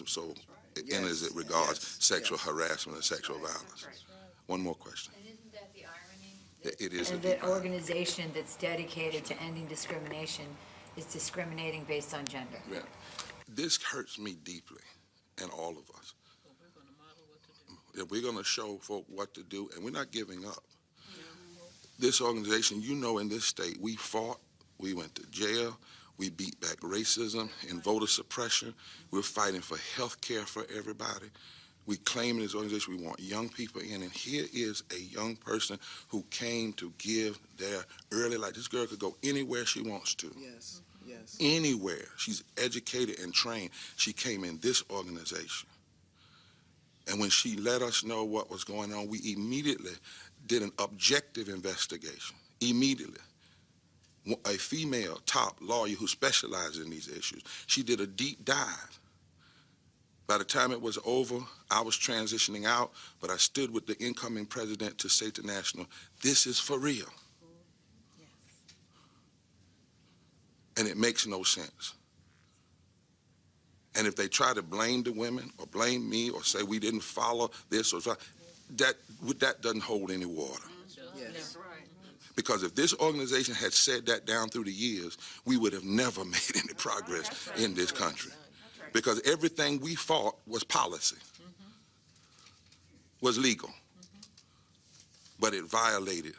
as it regards sexual harassment and sexual violence. One more question. And isn't that the irony? It is. And the organization that's dedicated to ending discrimination is discriminating based on gender. Yeah. This hurts me deeply, and all of us. We're going to show folk what to do, and we're not giving up. This organization, in this state, we fought, we went to jail, we beat back racism and voter suppression. We're fighting for health care for everybody. We claim in this organization we want young people in, and here is a young person who came to give their early life. This girl could go anywhere she wants to. Yes, yes. Anywhere. She's educated and trained. She came in this organization. And when she let us know what was going on, we immediately did an objective investigation. Immediately. A female top lawyer who specializes in these issues. She did a deep dive. By the time it was over, I was transitioning out, but I stood with the incoming president to say to National, this is for real. And it makes no sense. And if they try to blame the women or blame me or say we didn't follow this or that doesn't hold any water. Yes. Because if this organization had said that down through the years, we would have never made any progress in this country. Because everything we fought was policy, was legal. But it violated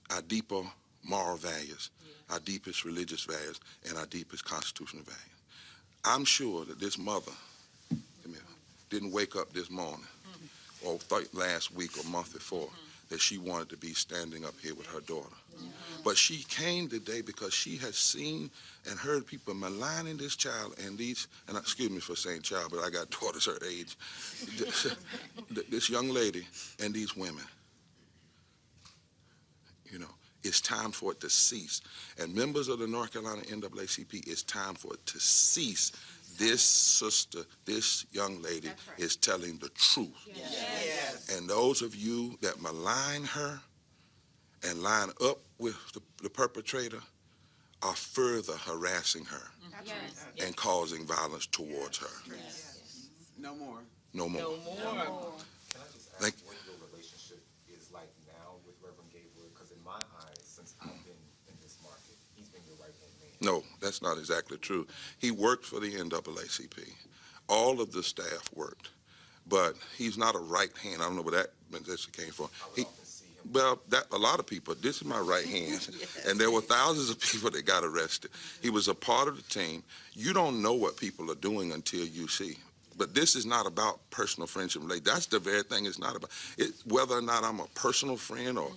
our deeper moral values, our deepest religious values, and our deepest constitutional values. I'm sure that this mother didn't wake up this morning or last week or month before that she wanted to be standing up here with her daughter. But she came today because she has seen and heard people maligning this child and excuse me for saying child, but I got daughters her age, this young lady and these women. It's time for it to cease. And members of the North Carolina NAACP, it's time for it to cease. This sister, this young lady is telling the truth. Yes. And those of you that malign her and line up with the perpetrator are further harassing her and causing violence towards her. Yes. No more. No more. Can I just ask what your relationship is like now with Reverend Gatewood? Because in my eyes, since I've been in this market, he's been your right-hand man. No, that's not exactly true. He worked for the NAACP. All of the staff worked, but he's not a right hand. I don't know where that mentality came from. Well, a lot of people. This is my right hand, and there were thousands of people that got arrested. He was a part of the team. You don't know what people are doing until you see. But this is not about personal friendship. That's the very thing it's not about. Whether or not I'm a personal friend or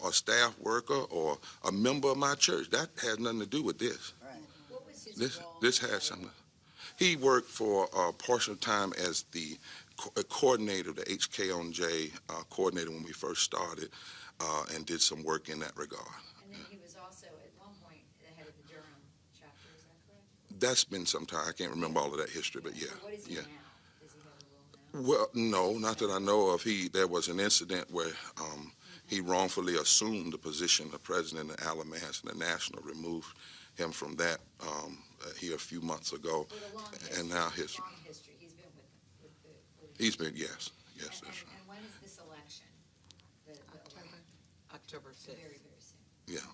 a staff worker or a member of my church, that has nothing to do with this. Right. What was his role? This has something. He worked for a portion of time as the coordinator, the HK-on-J coordinator when we first started, and did some work in that regard. And then he was also, at one point, the head of the Durham chapter, is that correct? That's been some time. I can't remember all of that history, but yeah. So what is he now? Does he have a role now? Well, no, not that I know of. There was an incident where he wrongfully assumed the position of president of Alamance, and the National removed him from that here a few months ago. And now his long history. He's been with the he's been yes, that's right. And when is this election? October 5th. Very, very soon. Yeah.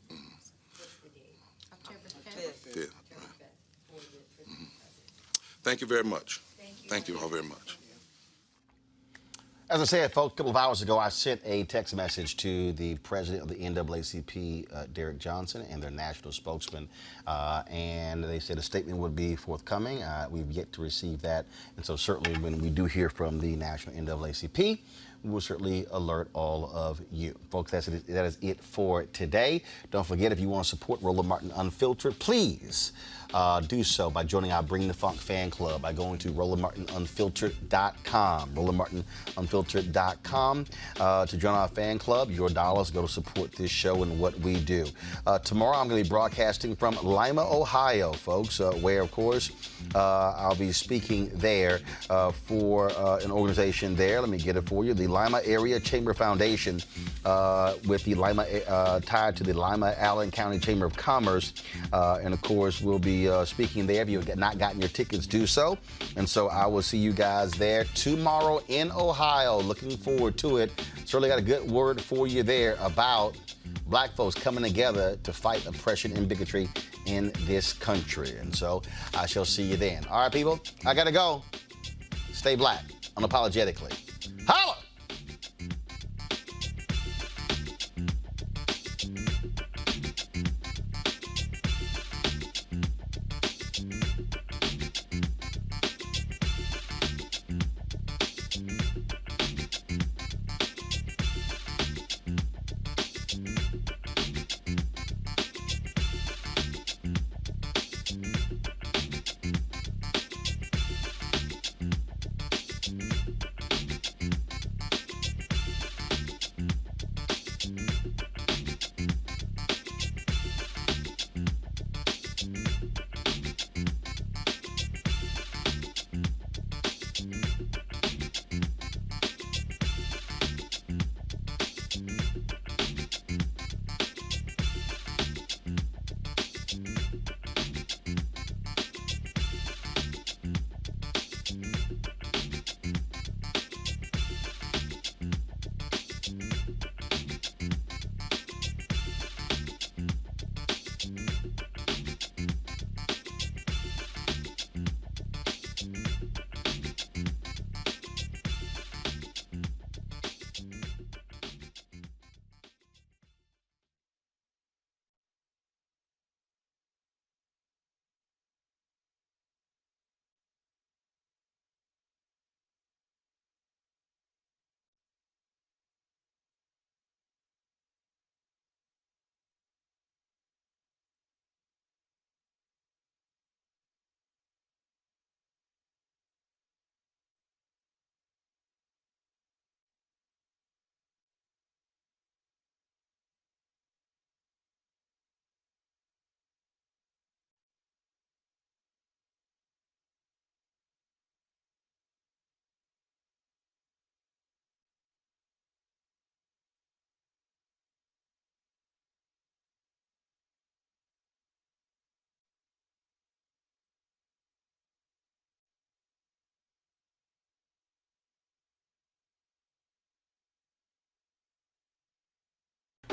What's the date? October 5th. October Right. 5th for the president. Thank you very much. Thank you all very much. As I said, folks, a couple of hours ago, I sent a text message to the president of the NAACP, Derek Johnson, and their national spokesman, and they said a statement would be forthcoming. We've yet to receive that, and so certainly when we do hear from the national NAACP, we will certainly alert all of you. Folks, that is it for today. Don't forget, if you want to support Roland Martin Unfiltered, please do so by joining our Bring the Funk fan club by going to RolandMartinUnfiltered.com. RolandMartinUnfiltered.com to join our fan club. Your dollars go to support this show and what we do. Tomorrow, I'm going to be broadcasting from Lima, Ohio, folks, where, of course, I'll be speaking there for an organization there. Let me get it for you. The Lima Area Chamber Foundation, with the Lima tied to the Lima Allen County Chamber of Commerce, and of course we'll be speaking there. If you have not gotten your tickets, do so. And so I will see you guys there tomorrow in Ohio. Looking forward to it. Certainly got a good word for you there about black folks coming together to fight oppression and bigotry in this country. And so I shall see you then. All right, people, I gotta go. Stay black, unapologetically. Holla!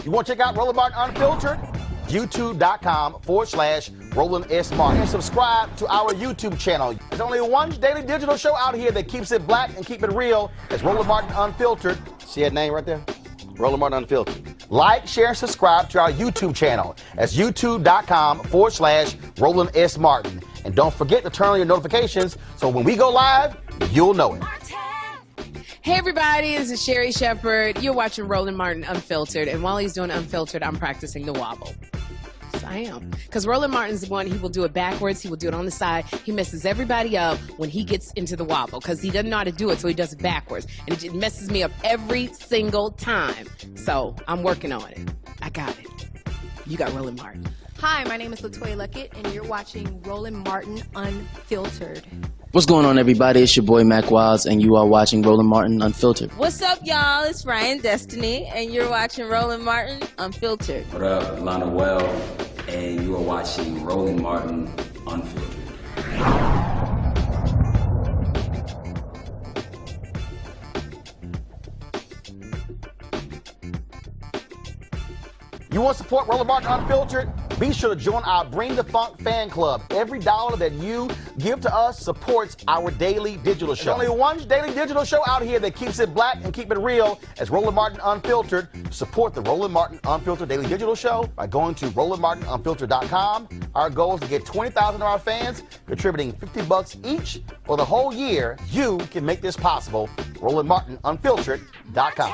You want to check out Roland Martin Unfiltered? YouTube.com/Roland S. Martin. And subscribe to our YouTube channel. There's only one daily digital show out here that keeps it black and keep it real. It's Roland Martin Unfiltered. See that name right there? Roland Martin Unfiltered. Like, share, and subscribe to our YouTube channel. That's youtube.com/Roland S. Martin. And don't forget to turn on your notifications so when we go live, you'll know it. Hey everybody, this is Sherry Shepherd. You're watching Roland Martin Unfiltered, and while he's doing Unfiltered, I'm practicing the wobble. Yes, I am. Because Roland Martin's the one, he will do it backwards, he will do it on the side. He messes everybody up when he gets into the wobble, because he doesn't know how to do it, so he does it backwards. And it messes me up every single time. So I'm working on it. I got it. You got Roland Martin. Hi, my name is LaToya Luckett, and you're watching Roland Martin Unfiltered. What's going on, everybody? It's your boy Mac Wiles, and you are watching Roland Martin Unfiltered. What's up, y'all? It's Ryan Destiny, and you're watching Roland Martin Unfiltered. What up, Lana Well, and you are watching Roland Martin Unfiltered. You want to support Roland Martin Unfiltered? Be sure to join our Bring the Funk fan club. Every dollar that you give to us supports our daily digital show. There's only one daily digital show out here that keeps it black and keep it real. As Roland Martin Unfiltered. Support the Roland Martin Unfiltered daily digital show by going to RolandMartinUnfiltered.com. Our goal is to get 20,000 of our fans contributing $50 each for the whole year. You can make this possible. RolandMartinUnfiltered.com.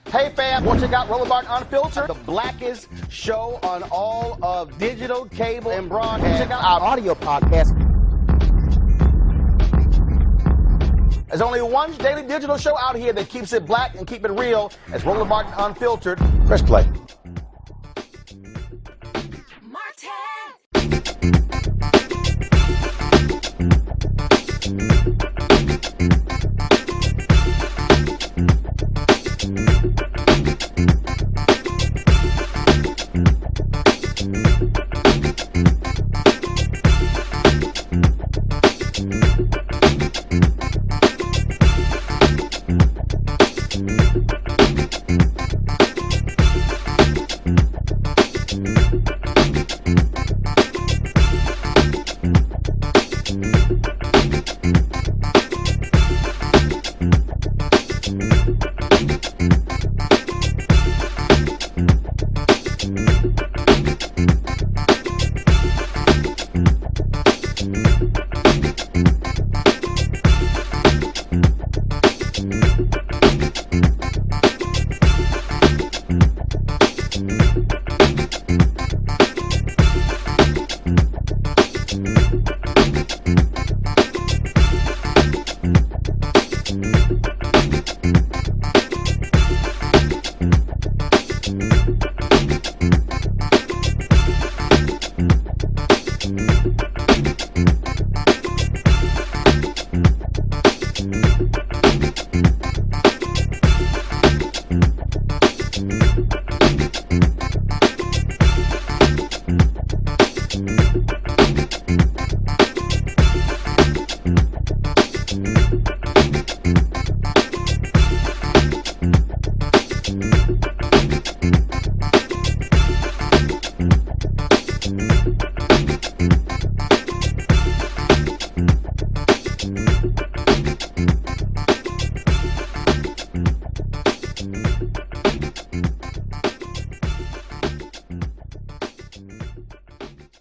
Hey fam, want to check out Roland Martin Unfiltered? The blackest show on all of digital, cable, and broadcast. Check out our audio podcast. There's only one daily digital show out here that keeps it black and keep it real. It's Roland Martin Unfiltered. Press play.